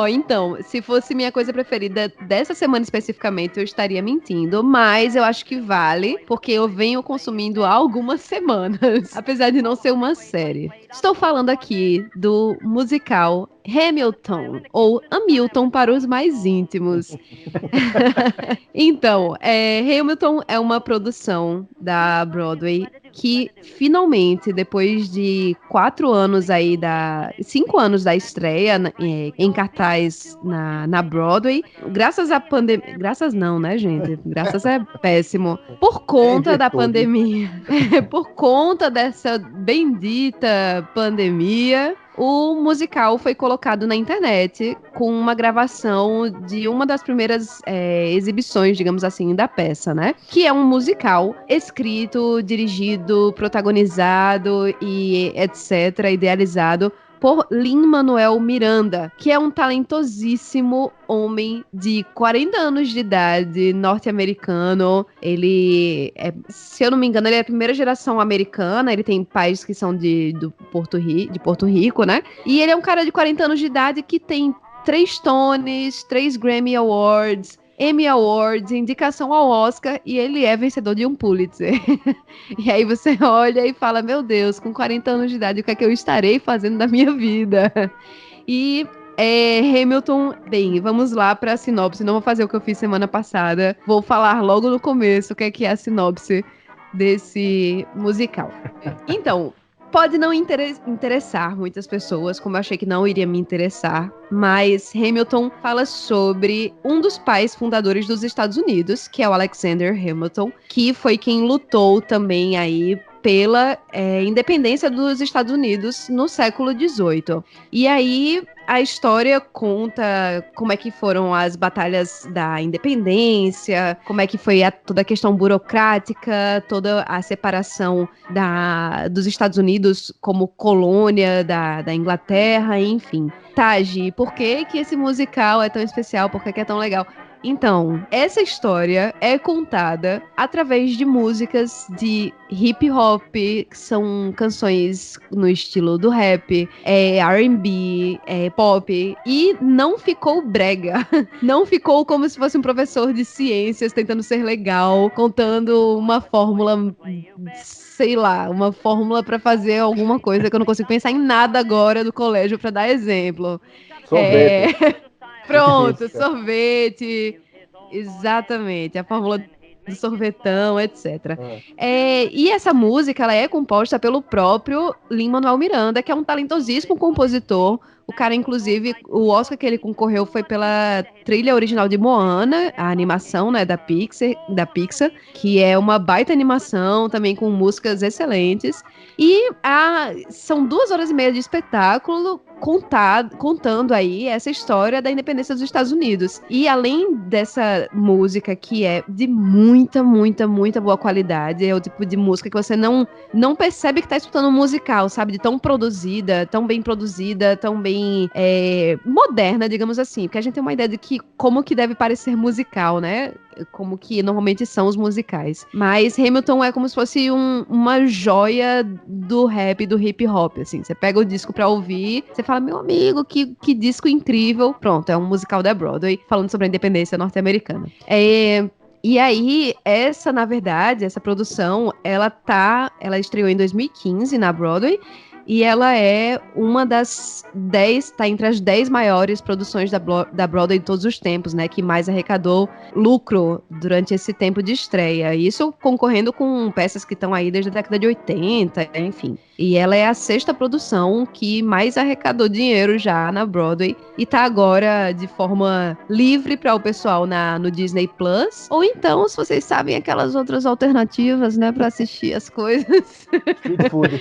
Então, se fosse minha coisa preferida dessa semana especificamente, eu estaria mentindo, mas eu acho que vale, porque eu venho consumindo há algumas semanas, apesar de não ser uma série. Estou falando aqui do musical Hamilton, ou Hamilton para os mais íntimos. Então, Hamilton é uma produção da Broadway que finalmente, depois de 5 anos da estreia em cartaz na Broadway, graças à pandemia, graças não, né, gente? Graças é péssimo. Por conta da pandemia, por conta dessa bendita pandemia, o musical foi colocado na internet com uma gravação de uma das primeiras exibições, digamos assim, da peça, né? Que é um musical escrito, dirigido, protagonizado e etc., idealizado por Lin-Manuel Miranda, que é um talentosíssimo homem de 40 anos de idade, norte-americano. Ele se eu não me engano, ele é a primeira geração americana, ele tem pais que são de Porto Rico, né? E ele é um cara de 40 anos de idade que tem 3 Tonys, 3 Grammy Awards, Emmy Awards, indicação ao Oscar, e ele é vencedor de um Pulitzer. E aí você olha e fala, meu Deus, com 40 anos de idade, o que é que eu estarei fazendo da minha vida? E Hamilton, bem, vamos lá para a sinopse, não vou fazer o que eu fiz semana passada, vou falar logo no começo o que é a sinopse desse musical. Então, pode não interessar muitas pessoas, como eu achei que não iria me interessar, mas Hamilton fala sobre um dos pais fundadores dos Estados Unidos, que é o Alexander Hamilton, que foi quem lutou também aí pela independência dos Estados Unidos no século XVIII. E aí a história conta como é que foram as batalhas da independência, como é que foi toda a questão burocrática, toda a separação dos Estados Unidos como colônia da Inglaterra, enfim. Taj, por que esse musical é tão especial? Por que é tão legal? Então, essa história é contada através de músicas de hip hop, que são canções no estilo do rap, R&B, pop, e não ficou brega. Não ficou como se fosse um professor de ciências tentando ser legal, contando uma fórmula, sei lá, uma fórmula pra fazer alguma coisa que eu não consigo pensar em nada agora do colégio pra dar exemplo. Sorvete. Pronto, sorvete. Exatamente, a fórmula do sorvetão, etc. E essa música, ela é composta pelo próprio Lin-Manuel Miranda, que é um talentosíssimo compositor. O cara, inclusive, o Oscar que ele concorreu foi pela trilha original de Moana, a animação, né, da Pixar, que é uma baita animação, também com músicas excelentes. E são 2h30 de espetáculo contando aí essa história da independência dos Estados Unidos. E além dessa música que é de muita, muita, muita boa qualidade, é o tipo de música que você não percebe que tá escutando um musical, sabe? De tão produzida, tão bem produzida, tão bem moderna, digamos assim. Porque a gente tem uma ideia de como que deve parecer musical, né? Como que normalmente são os musicais. Mas Hamilton é como se fosse uma joia do rap, do hip hop, assim. Você pega o disco pra ouvir, você fala, meu amigo, que disco incrível. Pronto, é um musical da Broadway, falando sobre a independência norte-americana. E aí, na verdade, essa produção, ela estreou em 2015 na Broadway, e ela é uma das 10, tá entre as 10 maiores produções da Broadway de todos os tempos, né? Que mais arrecadou lucro durante esse tempo de estreia. Isso concorrendo com peças que estão aí desde a década de 80, enfim. E ela é a 6ª produção que mais arrecadou dinheiro já na Broadway. E tá agora de forma livre para o pessoal no Disney Plus. Ou então, se vocês sabem, aquelas outras alternativas, né? Para assistir as coisas. Street food.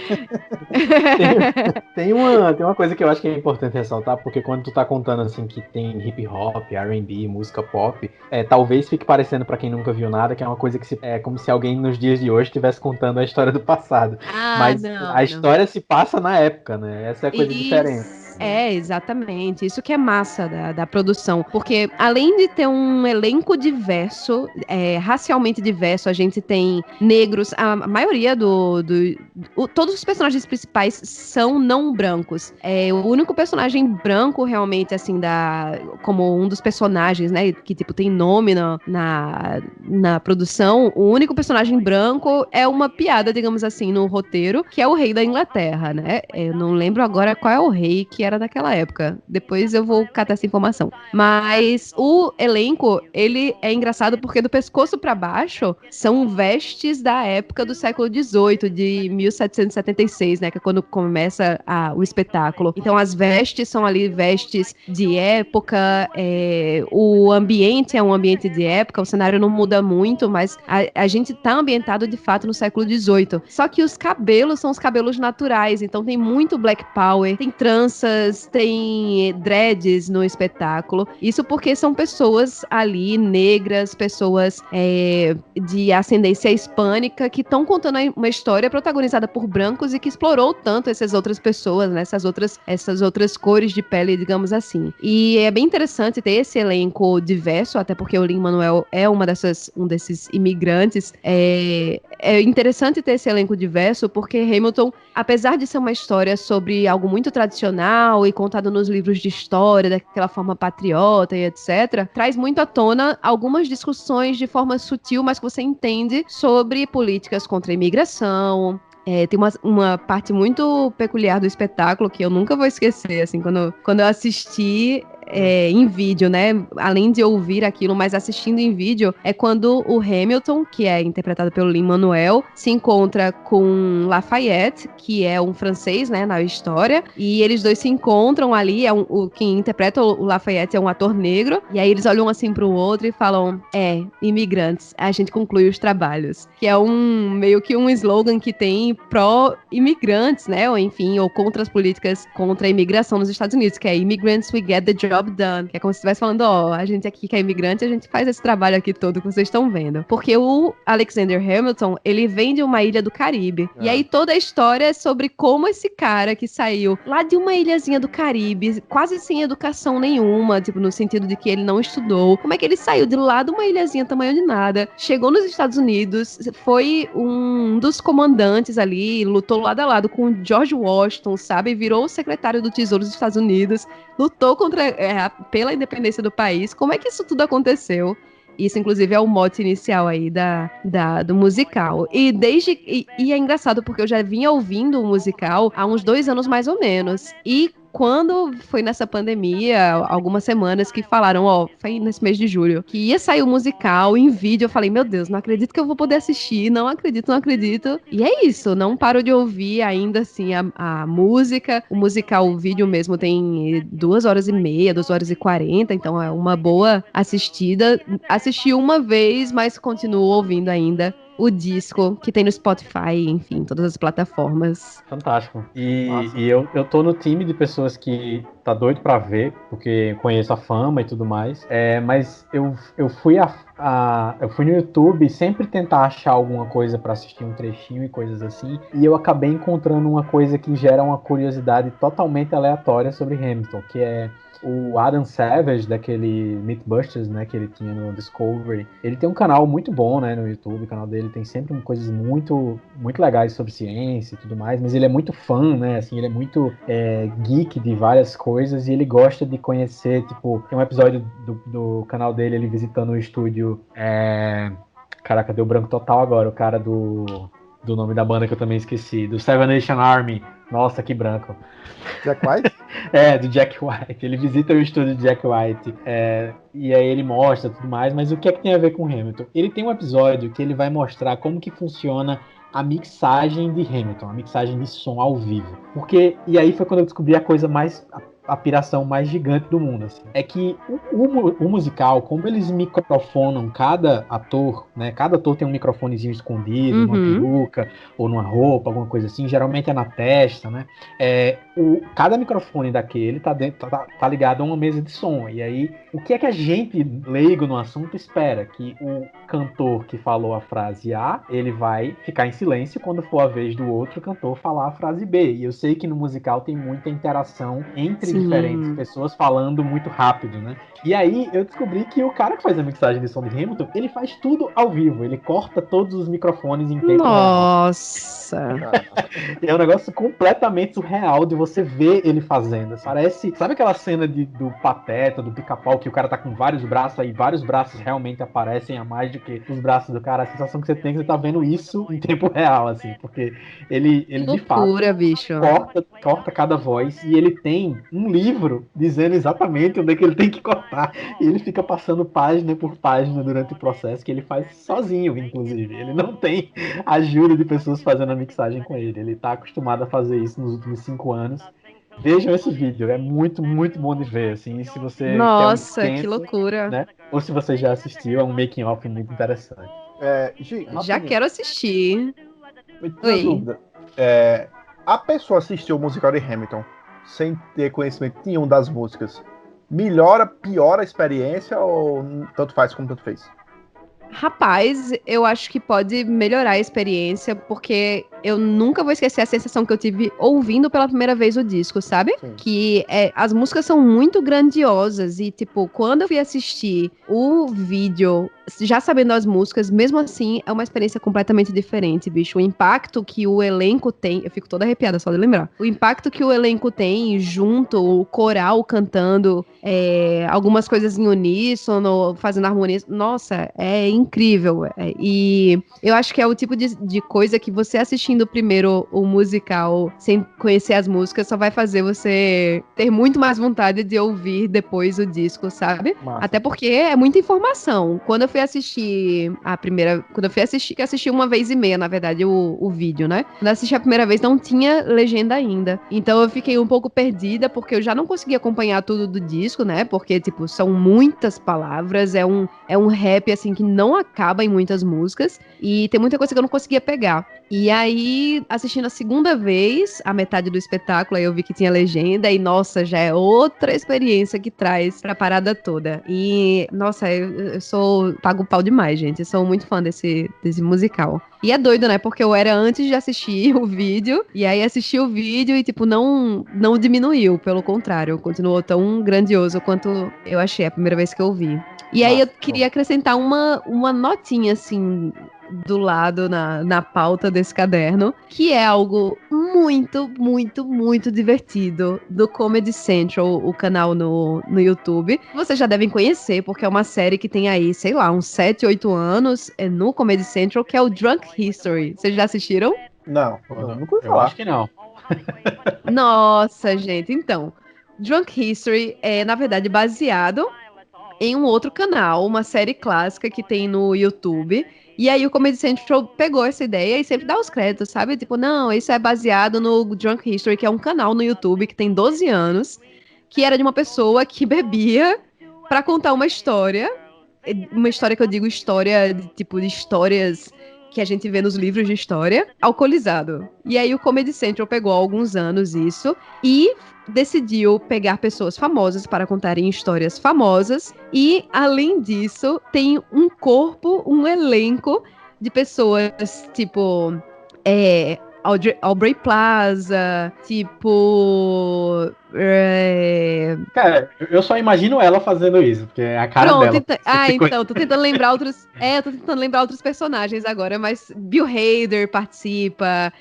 Tem uma coisa que eu acho que é importante ressaltar, porque quando tu tá contando assim que tem hip hop, R&B, música pop, talvez fique parecendo pra quem nunca viu nada que é uma coisa que é como se alguém nos dias de hoje estivesse contando a história do passado. Mas a história se passa na época, né? Essa é a coisa diferente. Exatamente. Isso que é massa da produção. Porque além de ter um elenco diverso, racialmente diverso, a gente tem negros, a maioria todos os personagens principais são não brancos. O único personagem branco, realmente, assim, como um dos personagens, né, que, tipo, tem nome na produção, o único personagem branco é uma piada, digamos assim, no roteiro, que é o rei da Inglaterra, né? Eu não lembro agora qual é o rei que era naquela época. Depois eu vou catar essa informação. Mas o elenco, ele é engraçado porque do pescoço pra baixo são vestes da época do século XVIII, de 1776, né? Que é quando começa o espetáculo. Então as vestes são ali vestes de época, o ambiente é um ambiente de época, o cenário não muda muito, mas a gente tá ambientado de fato no século XVIII. Só que os cabelos são os cabelos naturais, então tem muito Black Power, tem tranças, tem dreads no espetáculo. Isso porque são pessoas ali, negras, pessoas de ascendência hispânica, que estão contando uma história protagonizada por brancos e que explorou tanto essas outras pessoas, né? Essas outras cores de pele, digamos assim. E é bem interessante ter esse elenco diverso, até porque o Lin-Manuel é um desses imigrantes. É interessante ter esse elenco diverso, porque Hamilton, apesar de ser uma história sobre algo muito tradicional e contado nos livros de história, daquela forma patriota e etc., traz muito à tona algumas discussões de forma sutil, mas que você entende, sobre políticas contra a imigração. Tem uma parte muito peculiar do espetáculo que eu nunca vou esquecer, assim, quando eu assisti em vídeo, né? Além de ouvir aquilo, mas assistindo em vídeo, é quando o Hamilton, que é interpretado pelo Lin-Manuel, se encontra com Lafayette, que é um francês, né, na história, e eles dois se encontram ali, quem interpreta o Lafayette é um ator negro, e aí eles olham assim pro outro e falam, imigrantes, a gente conclui os trabalhos, que é meio que um slogan que tem pró-imigrantes, né, ou enfim, ou contra as políticas contra a imigração nos Estados Unidos, que é Immigrants, we get the job done, que é como se estivesse falando, a gente aqui que é imigrante, a gente faz esse trabalho aqui todo que vocês estão vendo. Porque o Alexander Hamilton, ele vem de uma ilha do Caribe. E aí toda a história é sobre como esse cara que saiu lá de uma ilhazinha do Caribe, quase sem educação nenhuma, tipo, no sentido de que ele não estudou, como é que ele saiu de lá de uma ilhazinha tamanho de nada, chegou nos Estados Unidos, foi um dos comandantes ali, lutou lado a lado com George Washington, sabe? Virou o secretário do Tesouro dos Estados Unidos, lutou pela independência do país. Como é que isso tudo aconteceu? Isso, inclusive, é o mote inicial aí do musical. E é engraçado porque eu já vinha ouvindo o musical há uns 2 anos mais ou menos. E quando foi nessa pandemia, algumas semanas que falaram, foi nesse mês de julho, que ia sair o musical em vídeo, eu falei, meu Deus, não acredito que eu vou poder assistir, não acredito. E é isso, não paro de ouvir ainda assim a música. O musical, o vídeo mesmo tem 2h30, 2h40, então é uma boa assistida. Assisti uma vez, mas continuo ouvindo ainda o disco que tem no Spotify, enfim, todas as plataformas. Fantástico. E eu tô no time de pessoas que tá doido pra ver, porque conheço a fama e tudo mais. Mas eu fui no YouTube sempre tentar achar alguma coisa pra assistir um trechinho e coisas assim, e eu acabei encontrando uma coisa que gera uma curiosidade totalmente aleatória sobre Hamilton, que é o Adam Savage, daquele Mythbusters, né, que ele tinha no Discovery. Ele tem um canal muito bom, né, no YouTube. O canal dele tem sempre coisas muito, muito legais sobre ciência e tudo mais, mas ele é muito fã, né, assim, ele é muito geek de várias coisas, e ele gosta de conhecer, tipo, tem um episódio do canal dele, ele visitando o estúdio, caraca, deu branco total agora, o cara do nome da banda que eu também esqueci, do Seven Nation Army. Nossa, que branco. Jack White? Do Jack White. Ele visita o estúdio de Jack White. E aí ele mostra tudo mais, mas o que é que tem a ver com Hamilton? Ele tem um episódio que ele vai mostrar como que funciona a mixagem de Hamilton, a mixagem de som ao vivo. E aí foi quando eu descobri a coisa mais... a piração mais gigante do mundo, assim. É que o musical, como eles microfonam cada ator, né? Cada ator tem um microfonezinho escondido, numa peruca, ou numa roupa, alguma coisa assim. Geralmente é na testa, né? Cada microfone daquele tá ligado a uma mesa de som. E aí, o que é que a gente, leigo no assunto, espera? Que o cantor que falou a frase A, ele vai ficar em silêncio quando for a vez do outro cantor falar a frase B. E eu sei que no musical tem muita interação entre diferentes, pessoas falando muito rápido, né? E aí eu descobri que o cara que faz a mixagem de som de Hamilton, ele faz tudo ao vivo, ele corta todos os microfones em tempo real. Nossa! É um negócio completamente surreal de você ver ele fazendo. Parece, sabe aquela cena do Pateta, do Pica-Pau, que o cara tá com vários braços, aí vários braços realmente aparecem a mais do que os braços do cara? A sensação que você tem é que você tá vendo isso em tempo real, assim, porque ele de fato bicho. Corta cada voz, e ele tem um livro dizendo exatamente onde é que ele tem que cortar, e ele fica passando página por página durante o processo, que ele faz sozinho, inclusive. Ele não tem ajuda de pessoas fazendo a mixagem com ele. Ele tá acostumado a fazer isso nos últimos 5 anos. Vejam esse vídeo, é muito, muito bom de ver, assim, se você Nossa, quer um que loucura. Né? Ou se você já assistiu, é um making off muito interessante. Já quero assistir. Oi. Dúvida. A pessoa assistiu o musical de Hamilton sem ter conhecimento nenhum das músicas, melhora, piora a experiência ou tanto faz como tanto fez? Rapaz, eu acho que pode melhorar a experiência, porque eu nunca vou esquecer a sensação que eu tive ouvindo pela primeira vez o disco, sabe? Sim. Que as músicas são muito grandiosas e, tipo, quando eu fui assistir o vídeo, já sabendo as músicas, mesmo assim, é uma experiência completamente diferente, bicho. O impacto que o elenco tem, eu fico toda arrepiada só de lembrar. O impacto que o elenco tem junto, o coral cantando, algumas coisas em uníssono, fazendo harmonia, nossa, é incrível. E eu acho que é o tipo de coisa que você assistindo primeiro o musical sem conhecer as músicas só vai fazer você ter muito mais vontade de ouvir depois o disco, sabe? Massa. Até porque é muita informação. Quando eu fui assistir que assisti uma vez e meia, na verdade, o vídeo, né? Quando eu assisti a primeira vez, não tinha legenda ainda. Então eu fiquei um pouco perdida, porque eu já não conseguia acompanhar tudo do disco, né? Porque, tipo, são muitas palavras, é um rap, assim, que não acaba em muitas músicas, e tem muita coisa que eu não conseguia pegar. E aí, assistindo a segunda vez, a metade do espetáculo, aí eu vi que tinha legenda, e nossa, já é outra experiência que traz pra parada toda. E, nossa, eu pago pau demais, gente. Eu sou muito fã desse musical. E é doido, né? Porque eu era antes de assistir o vídeo, e aí assisti o vídeo e, tipo, não diminuiu, pelo contrário, continuou tão grandioso quanto eu achei a primeira vez que eu vi. E aí eu queria acrescentar uma notinha, assim, do lado na pauta desse caderno, que é algo muito, muito, muito divertido do Comedy Central, o canal no YouTube. Vocês já devem conhecer, porque é uma série que tem aí, sei lá, uns 7, 8 anos no Comedy Central, que é o Drunk History. Vocês já assistiram? Não, nunca ouvi falar. Eu acho que não. Nossa, gente, então. Drunk History é, na verdade, baseado em um outro canal, uma série clássica que tem no YouTube. E aí o Comedy Central pegou essa ideia e sempre dá os créditos, sabe? Tipo, não, isso é baseado no Drunk History, que é um canal no YouTube que tem 12 anos, que era de uma pessoa que bebia pra contar uma história. Uma história que eu digo história, de histórias que a gente vê nos livros de história, alcoolizado. E aí o Comedy Central pegou há alguns anos isso e decidiu pegar pessoas famosas para contarem histórias famosas e, além disso, tem um elenco de pessoas, tipo, Aubrey Plaza, tipo... Cara, eu só imagino ela fazendo isso, porque é a cara dela. Então, tô tentando lembrar outros personagens agora, mas Bill Hader participa,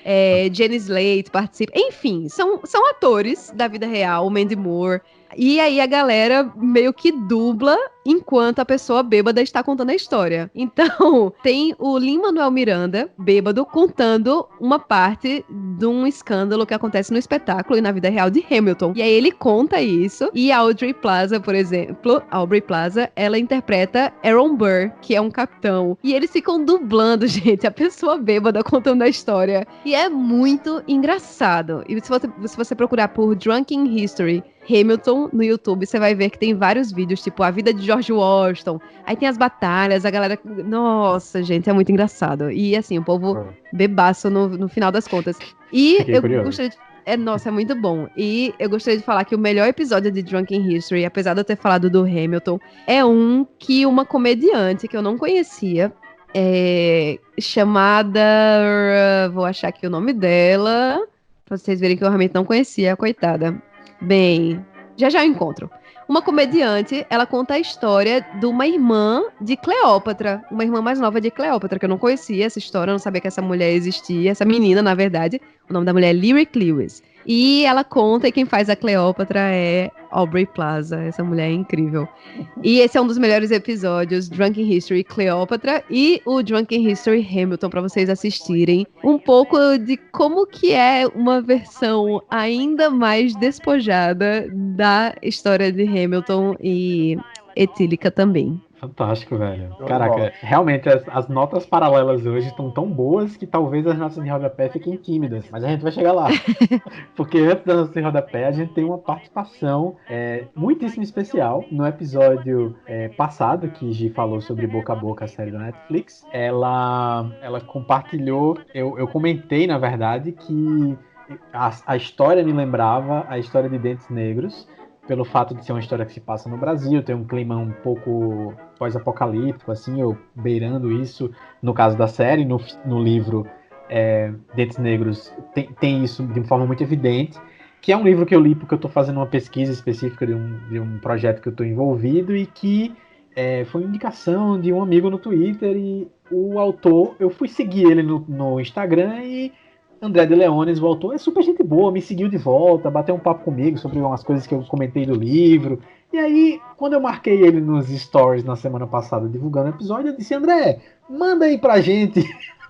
Jenny Slate participa, enfim, são atores da vida real, o Mandy Moore. E aí a galera meio que dubla enquanto a pessoa bêbada está contando a história. Então, tem o Lin-Manuel Miranda, bêbado, contando uma parte de um escândalo que acontece no espetáculo e na vida real de Hamilton. E aí ele conta isso. E a Aubrey Plaza, por exemplo, ela interpreta Aaron Burr, que é um capitão. E eles ficam dublando, gente, a pessoa bêbada contando a história. E é muito engraçado. E se você procurar por Drunken History Hamilton no YouTube, você vai ver que tem vários vídeos, tipo a vida de George Washington, aí tem as batalhas, a galera... Nossa, gente, é muito engraçado. E assim, o povo bebaço no final das contas. E eu gostaria de... Nossa, é muito bom. E eu gostaria de falar que o melhor episódio de Drunken History, apesar de eu ter falado do Hamilton, é um que uma comediante que eu não conhecia, chamada... Vou achar aqui o nome dela, pra vocês verem que eu realmente não conhecia, coitada. Bem, Já eu encontro. Uma comediante, ela conta a história de uma irmã de Cleópatra, uma irmã mais nova de Cleópatra, que eu não conhecia essa história, eu não sabia que essa mulher existia, essa menina, na verdade. O nome da mulher é Lyric Lewis. E ela conta, e quem faz a Cleópatra é Aubrey Plaza. Essa mulher é incrível. E esse é um dos melhores episódios, Drunken History Cleópatra e o Drunken History Hamilton, para vocês assistirem um pouco de como que é uma versão ainda mais despojada da história de Hamilton e etílica também. Fantástico, velho. Caraca, realmente as notas paralelas hoje estão tão boas que talvez as notas de rodapé fiquem tímidas, mas a gente vai chegar lá. Porque antes das notas de rodapé, a gente tem uma participação muitíssimo especial no episódio passado, que Gi falou sobre Boca a Boca, a série da Netflix. Ela compartilhou, eu comentei, na verdade, que a história me lembrava a história de Dentes Negros, pelo fato de ser uma história que se passa no Brasil, tem um clima um pouco pós-apocalíptico, assim, ou beirando isso, no caso da série. No livro Dentes Negros tem isso de uma forma muito evidente, que é um livro que eu li porque eu estou fazendo uma pesquisa específica de um projeto que eu estou envolvido e que foi uma indicação de um amigo no Twitter, e o autor, eu fui seguir ele no Instagram, e André de Leones, o autor, é super gente boa, me seguiu de volta, bateu um papo comigo sobre umas coisas que eu comentei do livro. E aí, quando eu marquei ele nos stories na semana passada divulgando o episódio, eu disse: André, manda aí pra gente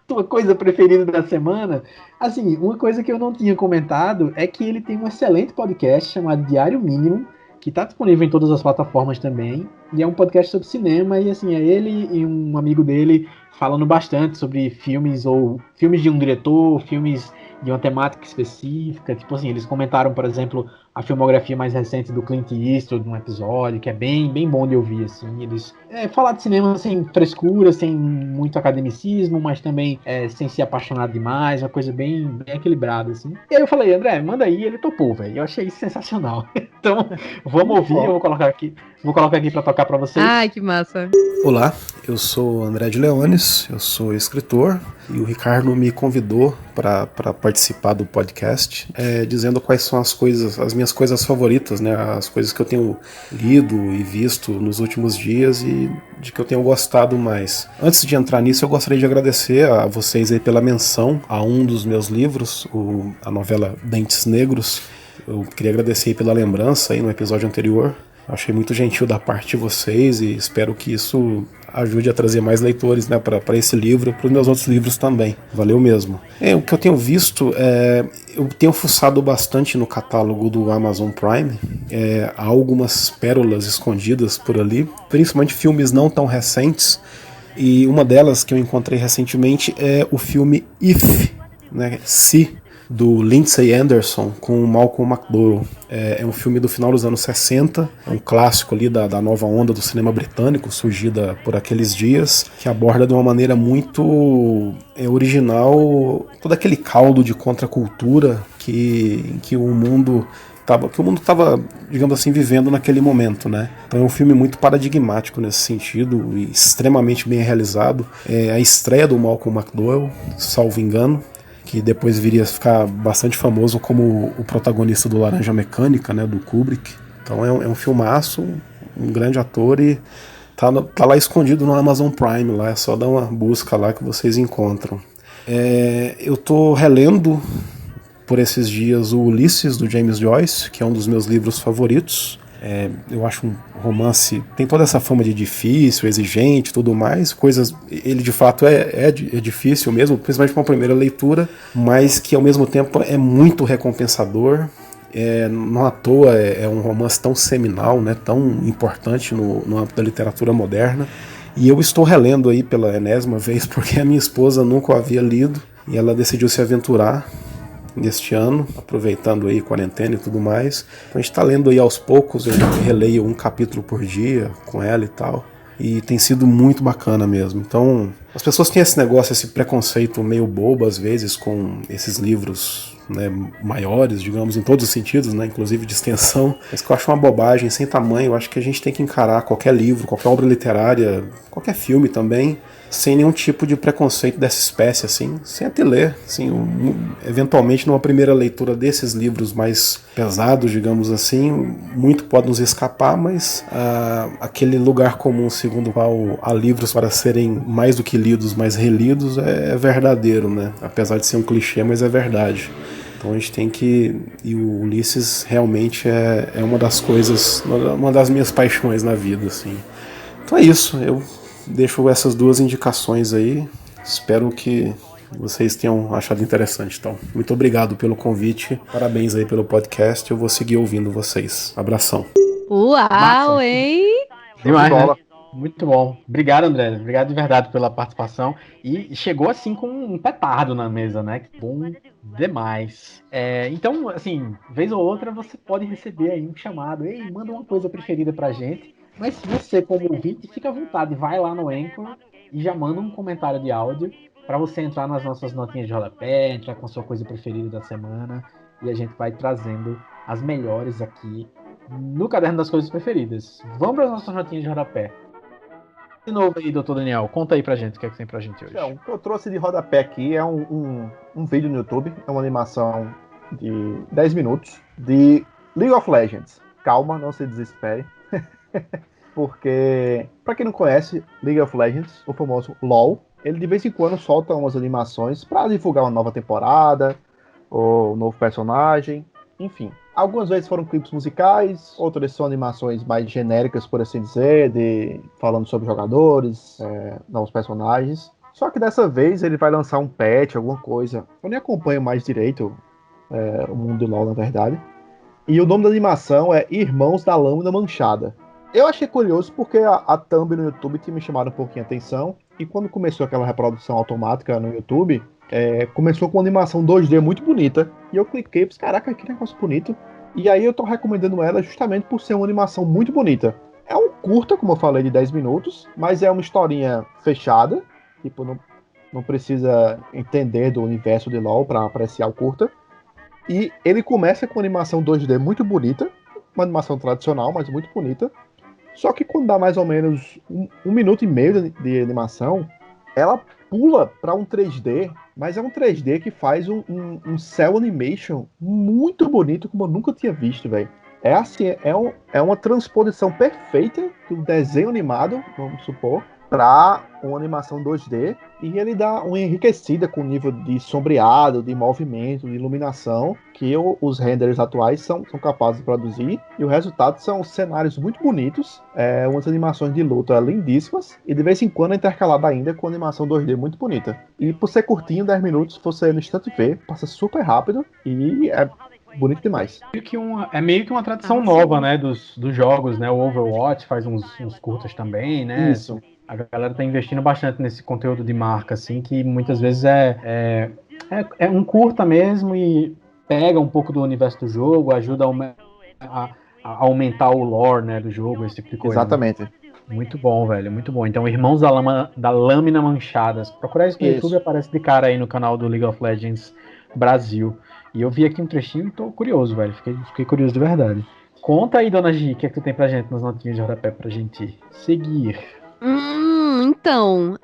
tua coisa preferida da semana. Assim, uma coisa que eu não tinha comentado é que ele tem um excelente podcast chamado Diário Mínimo, que está disponível em todas as plataformas também, e é um podcast sobre cinema, e assim, é ele e um amigo dele falando bastante sobre filmes de um diretor, filmes de uma temática específica. Tipo assim, eles comentaram, por exemplo, a filmografia mais recente do Clint Eastwood num episódio, que é bem, bem bom de ouvir, assim. Eles falar de cinema sem frescura, sem muito academicismo, mas também sem ser apaixonado demais, uma coisa bem, bem equilibrada, assim. E aí eu falei: André, manda aí. Ele topou, velho. Eu achei isso sensacional. Então, vamos ouvir, eu vou colocar aqui para tocar para vocês. Ai, que massa. Olá, eu sou André de Leones, eu sou escritor, e o Ricardo me convidou para participar do podcast, dizendo quais são as minhas coisas favoritas, né, as coisas que eu tenho lido e visto nos últimos dias e de que eu tenho gostado mais. Antes de entrar nisso, eu gostaria de agradecer a vocês aí pela menção a um dos meus livros, a novela Dentes Negros. Eu queria agradecer aí pela lembrança aí no episódio anterior. Eu achei muito gentil da parte de vocês e espero que isso ajude a trazer mais leitores, né, para esse livro e para os meus outros livros também. Valeu mesmo. O que eu tenho visto, eu tenho fuçado bastante no catálogo do Amazon Prime. Há algumas pérolas escondidas por ali, principalmente filmes não tão recentes. E uma delas que eu encontrei recentemente é o filme If, né, Se, do Lindsay Anderson com o Malcolm McDowell. É um filme do final dos anos 60, é um clássico ali da nova onda do cinema britânico, surgida por aqueles dias, que aborda de uma maneira muito original todo aquele caldo de contracultura que o mundo estava, digamos assim, vivendo naquele momento, né? Então é um filme muito paradigmático nesse sentido e extremamente bem realizado. É a estreia do Malcolm McDowell, salvo engano, que depois viria a ficar bastante famoso como o protagonista do Laranja Mecânica, né, do Kubrick. Então é um filmaço, um grande ator, e tá lá escondido no Amazon Prime, lá é só dar uma busca lá que vocês encontram. Eu tô relendo por esses dias o Ulisses, do James Joyce, que é um dos meus livros favoritos. Eu acho um romance, tem toda essa fama de difícil, exigente, tudo mais, ele de fato é difícil mesmo, principalmente para uma primeira leitura, mas que ao mesmo tempo é muito recompensador. Não à toa é um romance tão seminal, né, tão importante no âmbito da literatura moderna, e eu estou relendo aí pela enésima vez, porque a minha esposa nunca o havia lido, e ela decidiu se aventurar neste ano, aproveitando aí quarentena e tudo mais. Então a gente está lendo aí aos poucos, eu releio um capítulo por dia com ela e tal, e tem sido muito bacana mesmo. Então as pessoas têm esse negócio, esse preconceito meio bobo às vezes com esses livros, né, maiores, digamos, em todos os sentidos, né, inclusive de extensão, mas que eu acho uma bobagem sem tamanho. Eu acho que a gente tem que encarar qualquer livro, qualquer obra literária, qualquer filme também, sem nenhum tipo de preconceito dessa espécie, assim, sem até ler, assim, eventualmente numa primeira leitura desses livros mais pesados, digamos assim, muito pode nos escapar, mas aquele lugar comum segundo o qual há livros para serem mais do que lidos, mas relidos, é verdadeiro, né? Apesar de ser um clichê, mas é verdade. Então a gente tem que... E o Ulisses realmente é uma das coisas, uma das minhas paixões na vida, assim. Então é isso, eu deixo essas duas indicações aí. Espero que vocês tenham achado interessante. Então, muito obrigado pelo convite. Parabéns aí pelo podcast. Eu vou seguir ouvindo vocês. Abração. Uau, hein? Demais, né? Muito bom. Obrigado, André. Obrigado de verdade pela participação. E chegou assim com um petardo na mesa, né? Que bom demais. Então, assim, vez ou outra você pode receber aí um chamado. Ei, manda uma coisa preferida pra gente. Mas se você, como ouvinte, fica à vontade, vai lá no Anchor e já manda um comentário de áudio para você entrar nas nossas notinhas de rodapé, entrar com a sua coisa preferida da semana e a gente vai trazendo as melhores aqui no Caderno das Coisas Preferidas. Vamos para as nossas notinhas de rodapé. De novo aí, doutor Daniel, conta aí pra gente o que é que tem pra gente hoje. Então, o que eu trouxe de rodapé aqui é um vídeo no YouTube, é uma animação de 10 minutos de League of Legends. Calma, não se desespere. Porque, pra quem não conhece, League of Legends, o famoso LoL, ele de vez em quando solta umas animações pra divulgar uma nova temporada, ou um novo personagem, enfim. Algumas vezes foram clipes musicais, outras são animações mais genéricas, por assim dizer, falando sobre jogadores, novos personagens. Só que dessa vez ele vai lançar um patch, alguma coisa. Eu nem acompanho mais direito o mundo do LoL, na verdade. E o nome da animação é Irmãos da Lâmina Manchada. Eu achei curioso porque a thumb no YouTube tinha me chamado um pouquinho a atenção. E quando começou aquela reprodução automática no YouTube, começou com uma animação 2D muito bonita. E eu cliquei e pensei, caraca, que negócio bonito. E aí eu tô recomendando ela justamente por ser uma animação muito bonita. É um curta, como eu falei, de 10 minutos, mas é uma historinha fechada. Tipo, não precisa entender do universo de LoL pra apreciar o curta. E ele começa com uma animação 2D muito bonita, uma animação tradicional, mas muito bonita. Só que quando dá mais ou menos um minuto e meio de animação, ela pula para um 3D, mas é um 3D que faz um cel animation muito bonito, como eu nunca tinha visto, velho. É assim, é uma transposição perfeita do desenho animado, vamos supor, para uma animação 2D, e ele dá uma enriquecida com o nível de sombreado, de movimento, de iluminação, que os renders atuais são capazes de produzir, e o resultado são cenários muito bonitos, umas animações de luta lindíssimas, e de vez em quando intercalada ainda com animação 2D muito bonita. E por ser curtinho, 10 minutos, você no instante vê, passa super rápido, e é bonito demais. É meio que uma tradição nova, né, dos jogos, né? O Overwatch faz uns curtas também, né? Isso. A galera tá investindo bastante nesse conteúdo de marca, assim, que muitas vezes é um curta mesmo e pega um pouco do universo do jogo, ajuda a aumentar o lore, né, do jogo, esse tipo de coisa. Exatamente. Né? Muito bom, velho, muito bom. Então, Irmãos da Lâmina Manchadas. Procurar isso no YouTube, aparece de cara aí no canal do League of Legends Brasil. E eu vi aqui um trechinho e tô curioso, velho. Fiquei curioso de verdade. Conta aí, dona Gi, o que é que tu tem pra gente nas notinhas de rodapé pra gente seguir? Então,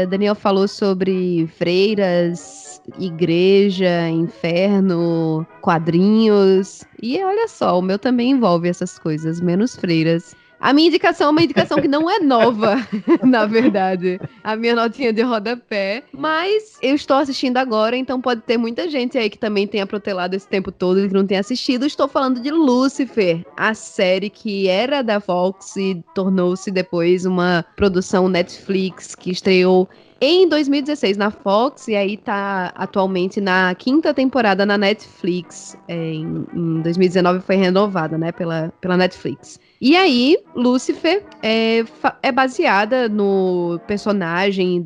Daniel falou sobre freiras, igreja, inferno, quadrinhos. E olha só, o meu também envolve essas coisas, menos freiras. A minha indicação é uma indicação que não é nova, na verdade. A minha notinha de rodapé. Mas eu estou assistindo agora, então pode ter muita gente aí que também tenha protelado esse tempo todo e que não tenha assistido. Estou falando de Lucifer, a série que era da Fox e tornou-se depois uma produção Netflix que estreou em 2016 na Fox e aí tá atualmente na 5ª temporada na Netflix. Em 2019 foi renovada, né, pela Netflix. E aí, Lucifer é baseada no personagem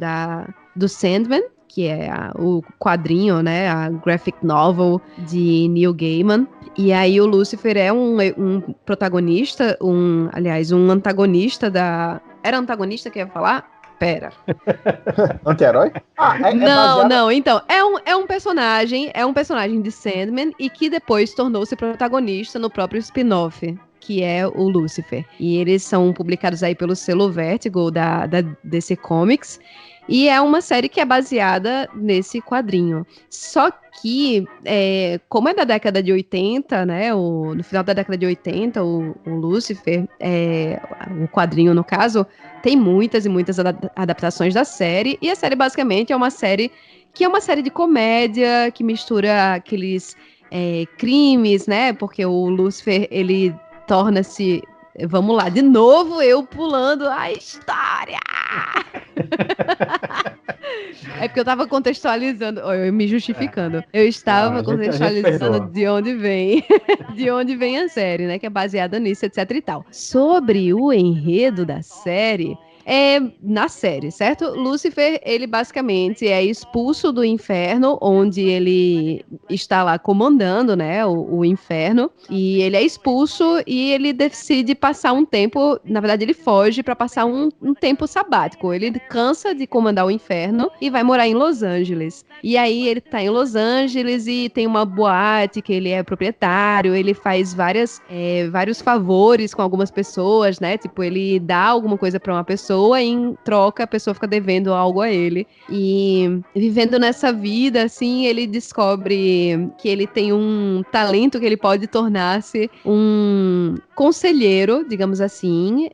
do Sandman, que é o quadrinho, né, a graphic novel de Neil Gaiman. E aí o Lucifer é um protagonista, um antagonista da... Era antagonista que eu ia falar? Pera. Anti-herói? Não, então, é um personagem de Sandman e que depois tornou-se protagonista no próprio spin-off, que é o Lucifer. E eles são publicados aí pelo selo Vertigo da DC Comics. E é uma série que é baseada nesse quadrinho. Só que, como é da década de 80, né? No final da década de 80, o Lucifer, o quadrinho no caso, tem muitas e muitas adaptações da série. E a série basicamente é uma série de comédia, que mistura aqueles crimes, né? Porque o Lucifer, ele torna-se... Vamos lá, de novo eu pulando a história! É porque eu tava contextualizando, eu me justificando. Eu estava contextualizando de onde vem. De onde vem a série, né? Que é baseada nisso, etc e tal. Sobre o enredo da série... na série, certo? Lúcifer, ele basicamente é expulso do inferno, onde ele está lá comandando, né, o inferno, e ele é expulso e ele decide passar um tempo, na verdade ele foge para passar um tempo sabático. Ele cansa de comandar o inferno e vai morar em Los Angeles. E aí ele tá em Los Angeles e tem uma boate que ele é proprietário, ele faz vários favores com algumas pessoas, né? Tipo, ele dá alguma coisa para uma pessoa, em troca a pessoa fica devendo algo a ele. E vivendo nessa vida, assim, ele descobre que ele tem um talento que ele pode tornar-se um conselheiro, digamos assim,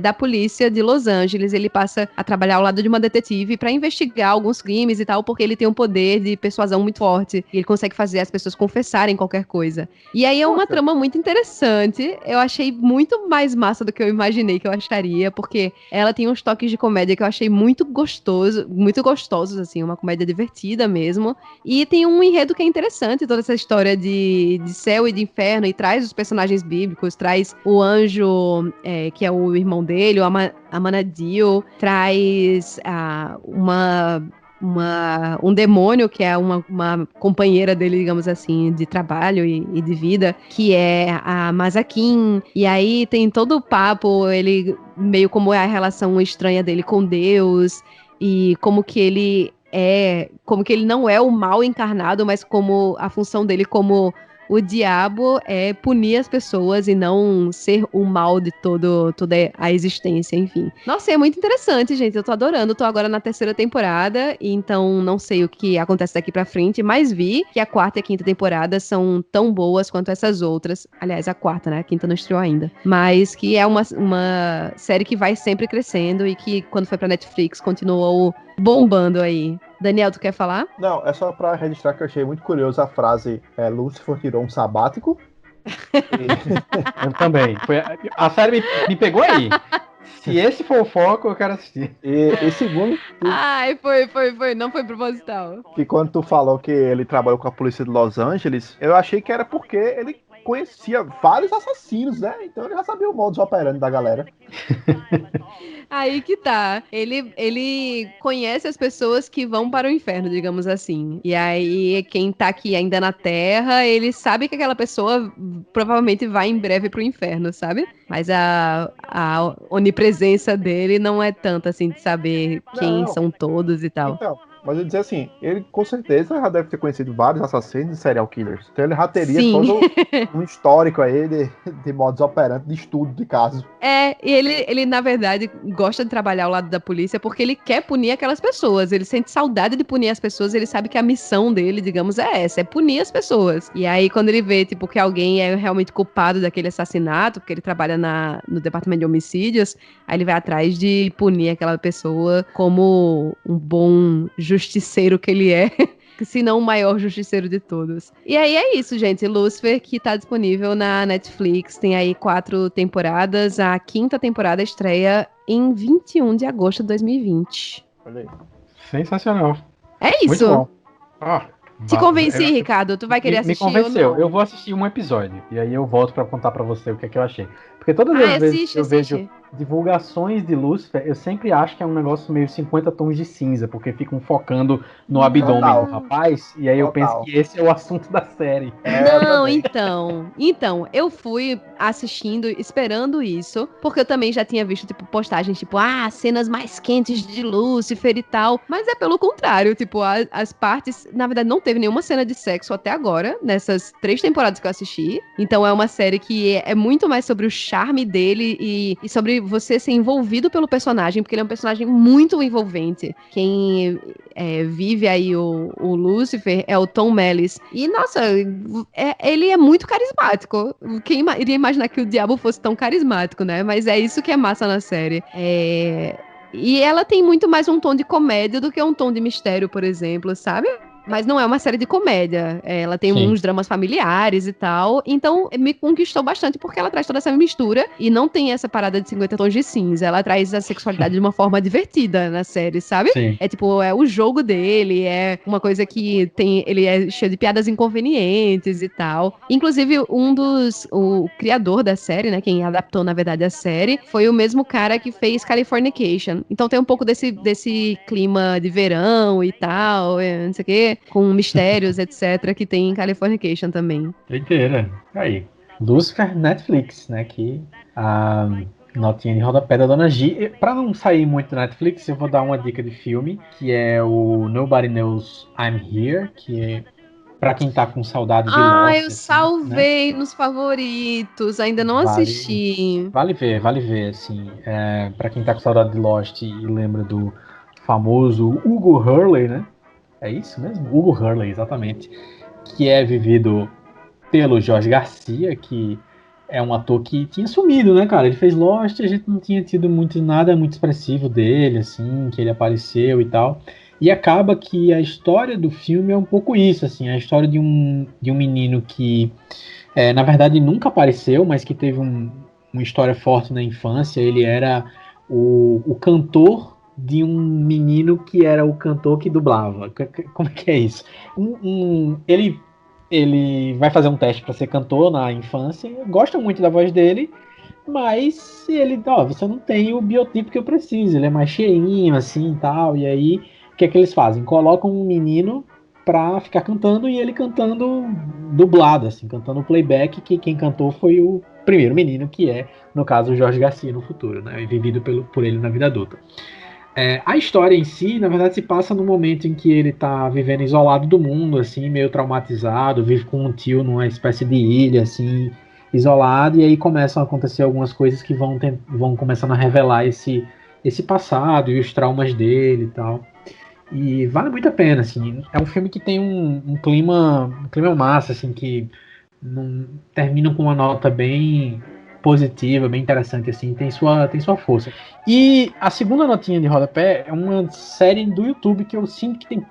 da polícia de Los Angeles. Ele passa a trabalhar ao lado de uma detetive para investigar alguns crimes e tal, porque ele tem um poder de persuasão muito forte. E ele consegue fazer as pessoas confessarem qualquer coisa. E aí é uma trama muito interessante. Eu achei muito mais massa do que eu imaginei que eu acharia, porque ela tem uns toques de comédia que eu achei muito gostosos, assim, uma comédia divertida mesmo. E tem um enredo que é interessante, toda essa história de céu e de inferno, e traz os personagens bíblicos, traz o anjo, que é o irmão dele, o Amanadiel, traz um demônio, que é uma companheira dele, digamos assim, de trabalho e de vida, que é a Mazakin. E aí tem todo o papo, ele meio como é a relação estranha dele com Deus, e como que ele não é o mal encarnado, mas como a função dele como o diabo é punir as pessoas e não ser o mal de toda a existência, enfim. Nossa, é muito interessante, gente. Eu tô adorando. Tô agora na 3ª temporada, então não sei o que acontece daqui pra frente, mas vi que a 4ª e a 5ª temporada são tão boas quanto essas outras. Aliás, a 4ª, né? A 5ª não estreou ainda. Mas que é uma série que vai sempre crescendo e que, quando foi pra Netflix, continuou bombando aí. Daniel, tu quer falar? Não, é só pra registrar que eu achei muito curioso a frase Lúcifer tirou um sabático. Eu também. A série me pegou aí. Se esse for o foco, eu quero assistir. E segundo... Ai, foi. Não foi proposital. Que quando tu falou que ele trabalhou com a polícia de Los Angeles, eu achei que era porque ele conhecia vários assassinos, né? Então ele já sabia o modus operandi da galera. Aí que tá. Ele conhece as pessoas que vão para o inferno, digamos assim. E aí, quem tá aqui ainda na Terra, ele sabe que aquela pessoa provavelmente vai em breve pro inferno, sabe? Mas a onipresença dele não é tanta, assim, de saber quem são todos e tal. Então, mas eu dizer assim, ele com certeza já deve ter conhecido vários assassinos e serial killers. Então ele já teria todo um histórico aí de modus operandi, de estudo de casos. E ele, na verdade, gosta de trabalhar ao lado da polícia porque ele quer punir aquelas pessoas. Ele sente saudade de punir as pessoas, ele sabe que a missão dele, digamos, é essa, é punir as pessoas. E aí, quando ele vê, tipo, que alguém é realmente culpado daquele assassinato, porque ele trabalha no departamento de homicídios, aí ele vai atrás de punir aquela pessoa como um bom justiceiro que ele é, se não o maior justiceiro de todos. E aí é isso, gente. Lucifer, que tá disponível na Netflix, tem aí 4 temporadas. A 5ª temporada estreia em 21 de agosto de 2020. Olha aí. Sensacional. É isso. Muito bom. Te convenci, Ricardo? Tu vai querer assistir? Me convenceu. Ou não? Eu vou assistir um episódio. E aí eu volto pra contar pra você o que é que eu achei. Porque todas as vezes que eu vejo divulgações de Lucifer, eu sempre acho que é um negócio meio 50 tons de cinza, porque ficam focando no abdômen do rapaz, e aí eu penso que esse é o assunto da série. Não, então, eu fui assistindo, esperando isso, porque eu também já tinha visto, tipo, postagens, tipo, cenas mais quentes de Lucifer e tal, mas é pelo contrário, tipo, as partes, na verdade, não teve nenhuma cena de sexo até agora, nessas 3 temporadas que eu assisti, então é uma série que é muito mais sobre o charme dele e sobre você ser envolvido pelo personagem, porque ele é um personagem muito envolvente. Quem vive aí o Lúcifer é o Tom Mellis. E, nossa, ele é muito carismático. Quem iria imaginar que o diabo fosse tão carismático, né? Mas é isso que é massa na série. E ela tem muito mais um tom de comédia do que um tom de mistério, por exemplo, sabe? Mas não é uma série de comédia. Ela tem uns dramas familiares e tal. Então, me conquistou bastante porque ela traz toda essa mistura e não tem essa parada de 50 tons de cinza. Ela traz a sexualidade de uma forma divertida na série, sabe? Sim. É tipo, é o jogo dele, é uma coisa que ele é cheio de piadas inconvenientes e tal. Inclusive, o criador da série, né, quem adaptou, na verdade, a série, foi o mesmo cara que fez Californication. Então tem um pouco desse clima de verão e tal, não sei o quê, com mistérios, etc., que tem em Californication também. Inteira. Aí. Lucifer Netflix, né? Que a notinha de rodapé da Dona G. Pra não sair muito da Netflix, eu vou dar uma dica de filme, que é o Nobody Knows I'm Here, que é pra quem tá com saudade de Lost. Eu salvei nos favoritos, ainda não assisti. Vale ver, assim. Pra quem tá com saudade de Lost e lembra do famoso Hugo Hurley, né? É isso mesmo? Hugo Hurley, exatamente. Que é vivido pelo Jorge Garcia, que é um ator que tinha sumido, né, cara? Ele fez Lost, a gente não tinha tido nada muito expressivo dele, assim, que ele apareceu e tal. E acaba que a história do filme é um pouco isso, assim, a história de um menino que, na verdade, nunca apareceu, mas que teve uma história forte na infância. Ele era o cantor de um menino que era o cantor que dublava. Como é que é isso? Ele vai fazer um teste para ser cantor na infância, gosta muito da voz dele, mas você não tem o biotipo que eu preciso, ele é mais cheinho, assim, e tal, e aí, o que é que eles fazem? Colocam um menino pra ficar cantando, e ele cantando dublado, assim, cantando playback, que quem cantou foi o primeiro menino, que é, no caso, o Jorge Garcia no futuro, né, vivido por ele na vida adulta. A história em si, na verdade, se passa no momento em que ele tá vivendo isolado do mundo, assim, meio traumatizado, vive com um tio numa espécie de ilha, assim, isolado, e aí começam a acontecer algumas coisas que vão começando a revelar esse passado e os traumas dele e tal. E vale muito a pena, assim. É um filme que tem um clima massa, assim, que termina com uma nota bem positiva, bem interessante, assim, tem sua força. E a segunda notinha de rodapé é uma série do YouTube que eu sinto que tem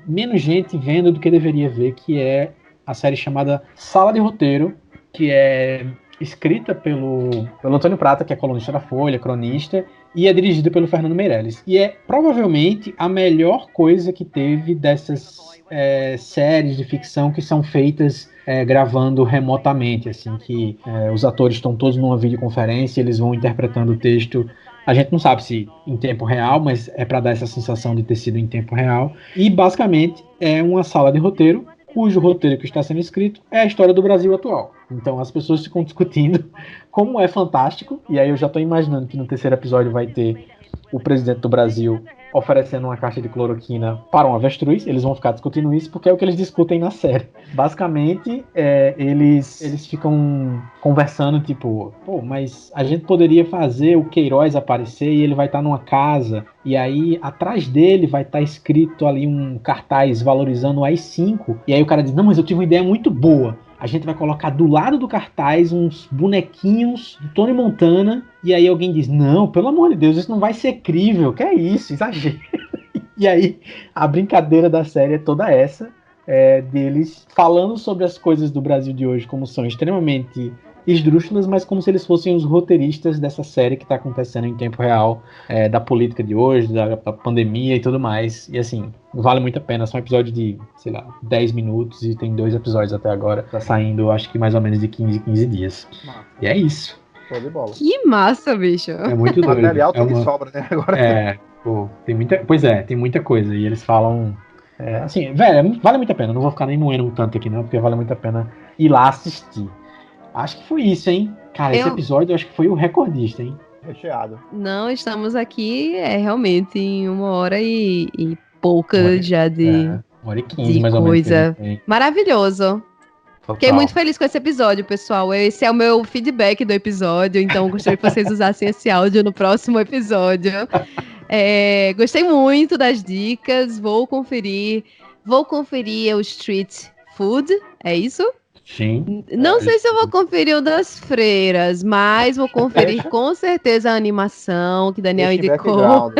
menos gente vendo do que deveria ver, que é a série chamada Sala de Roteiro, que é escrita pelo Antônio Prata, que é colunista da Folha, cronista, e é dirigida pelo Fernando Meirelles. E é provavelmente a melhor coisa que teve dessas séries de ficção que são feitas gravando remotamente, assim, que os atores estão todos numa videoconferência, eles vão interpretando o texto. A gente não sabe se em tempo real, mas é para dar essa sensação de ter sido em tempo real. E basicamente é uma sala de roteiro, cujo roteiro que está sendo escrito é a história do Brasil atual. Então as pessoas ficam discutindo como é fantástico, e aí eu já estou imaginando que no terceiro episódio vai ter o presidente do Brasil oferecendo uma caixa de cloroquina para um avestruz. Eles vão ficar discutindo isso porque é o que eles discutem na série. Basicamente, eles ficam conversando, tipo, pô, mas a gente poderia fazer o Queiroz aparecer e ele vai estar numa casa, e aí atrás dele vai estar escrito ali um cartaz valorizando o AI-5, e aí o cara diz, não, mas eu tive uma ideia muito boa. A gente vai colocar do lado do cartaz uns bonequinhos do Tony Montana. E aí alguém diz, não, pelo amor de Deus, isso não vai ser crível. Que é isso, exagero. E aí a brincadeira da série é toda essa. Deles falando sobre as coisas do Brasil de hoje como são extremamente esdrúxulas, mas como se eles fossem os roteiristas dessa série que está acontecendo em tempo real, da política de hoje, da pandemia e tudo mais. E assim, vale muito a pena. São episódios de, sei lá, 10 minutos e tem 2 episódios até agora. Tá saindo, acho que mais ou menos de 15 dias. Massa. E é isso. Show de bola. Que massa, bicho. É muito doido. Material tem que sobra, né? Agora. Tem muita coisa. E eles falam... assim, velho, vale muito a pena. Não vou ficar nem moendo tanto aqui não, porque vale muito a pena ir lá assistir. Acho que foi isso, hein? Cara, esse episódio eu acho que foi o recordista, hein? Recheado. Não, estamos aqui realmente em 1h e pouca já de 1h15, mais ou menos. Maravilhoso. Fiquei muito feliz com esse episódio, pessoal. Esse é o meu feedback do episódio, então gostaria que vocês usassem esse áudio no próximo episódio. Gostei muito das dicas, vou conferir o Street Food, é isso? Sim. Não sei se eu vou conferir o das freiras, mas vou conferir com certeza a animação que Daniel indicou.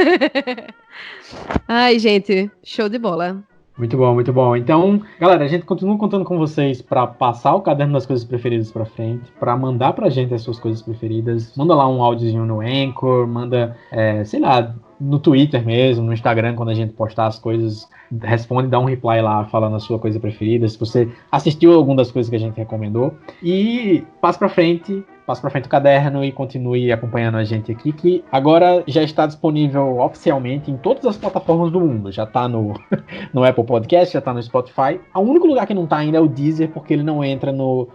Ai, gente, show de bola. Muito bom, muito bom. Então, galera, a gente continua contando com vocês para passar o caderno das coisas preferidas para frente, para mandar pra gente as suas coisas preferidas. Manda lá um áudiozinho no Anchor, manda, sei lá, no Twitter mesmo, no Instagram, quando a gente postar as coisas, responde, dá um reply lá falando a sua coisa preferida, se você assistiu alguma das coisas que a gente recomendou. E passe pra frente o caderno e continue acompanhando a gente aqui, que agora já está disponível oficialmente em todas as plataformas do mundo. Já está no Apple Podcast, já está no Spotify. O único lugar que não está ainda é o Deezer, porque ele não entra no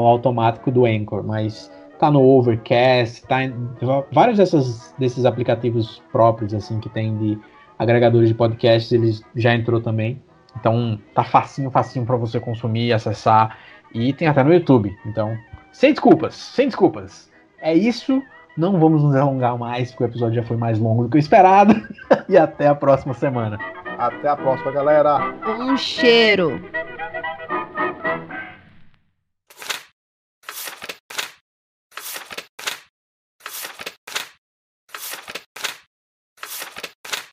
automático do Anchor, mas tá no Overcast, tá em vários desses aplicativos próprios, assim, que tem de agregadores de podcasts, ele já entrou também. Então tá facinho para você consumir, acessar, e tem até no YouTube. Então, sem desculpas. É isso, não vamos nos alongar mais, porque o episódio já foi mais longo do que eu esperado. E até a próxima semana. Até a próxima, galera. Um cheiro.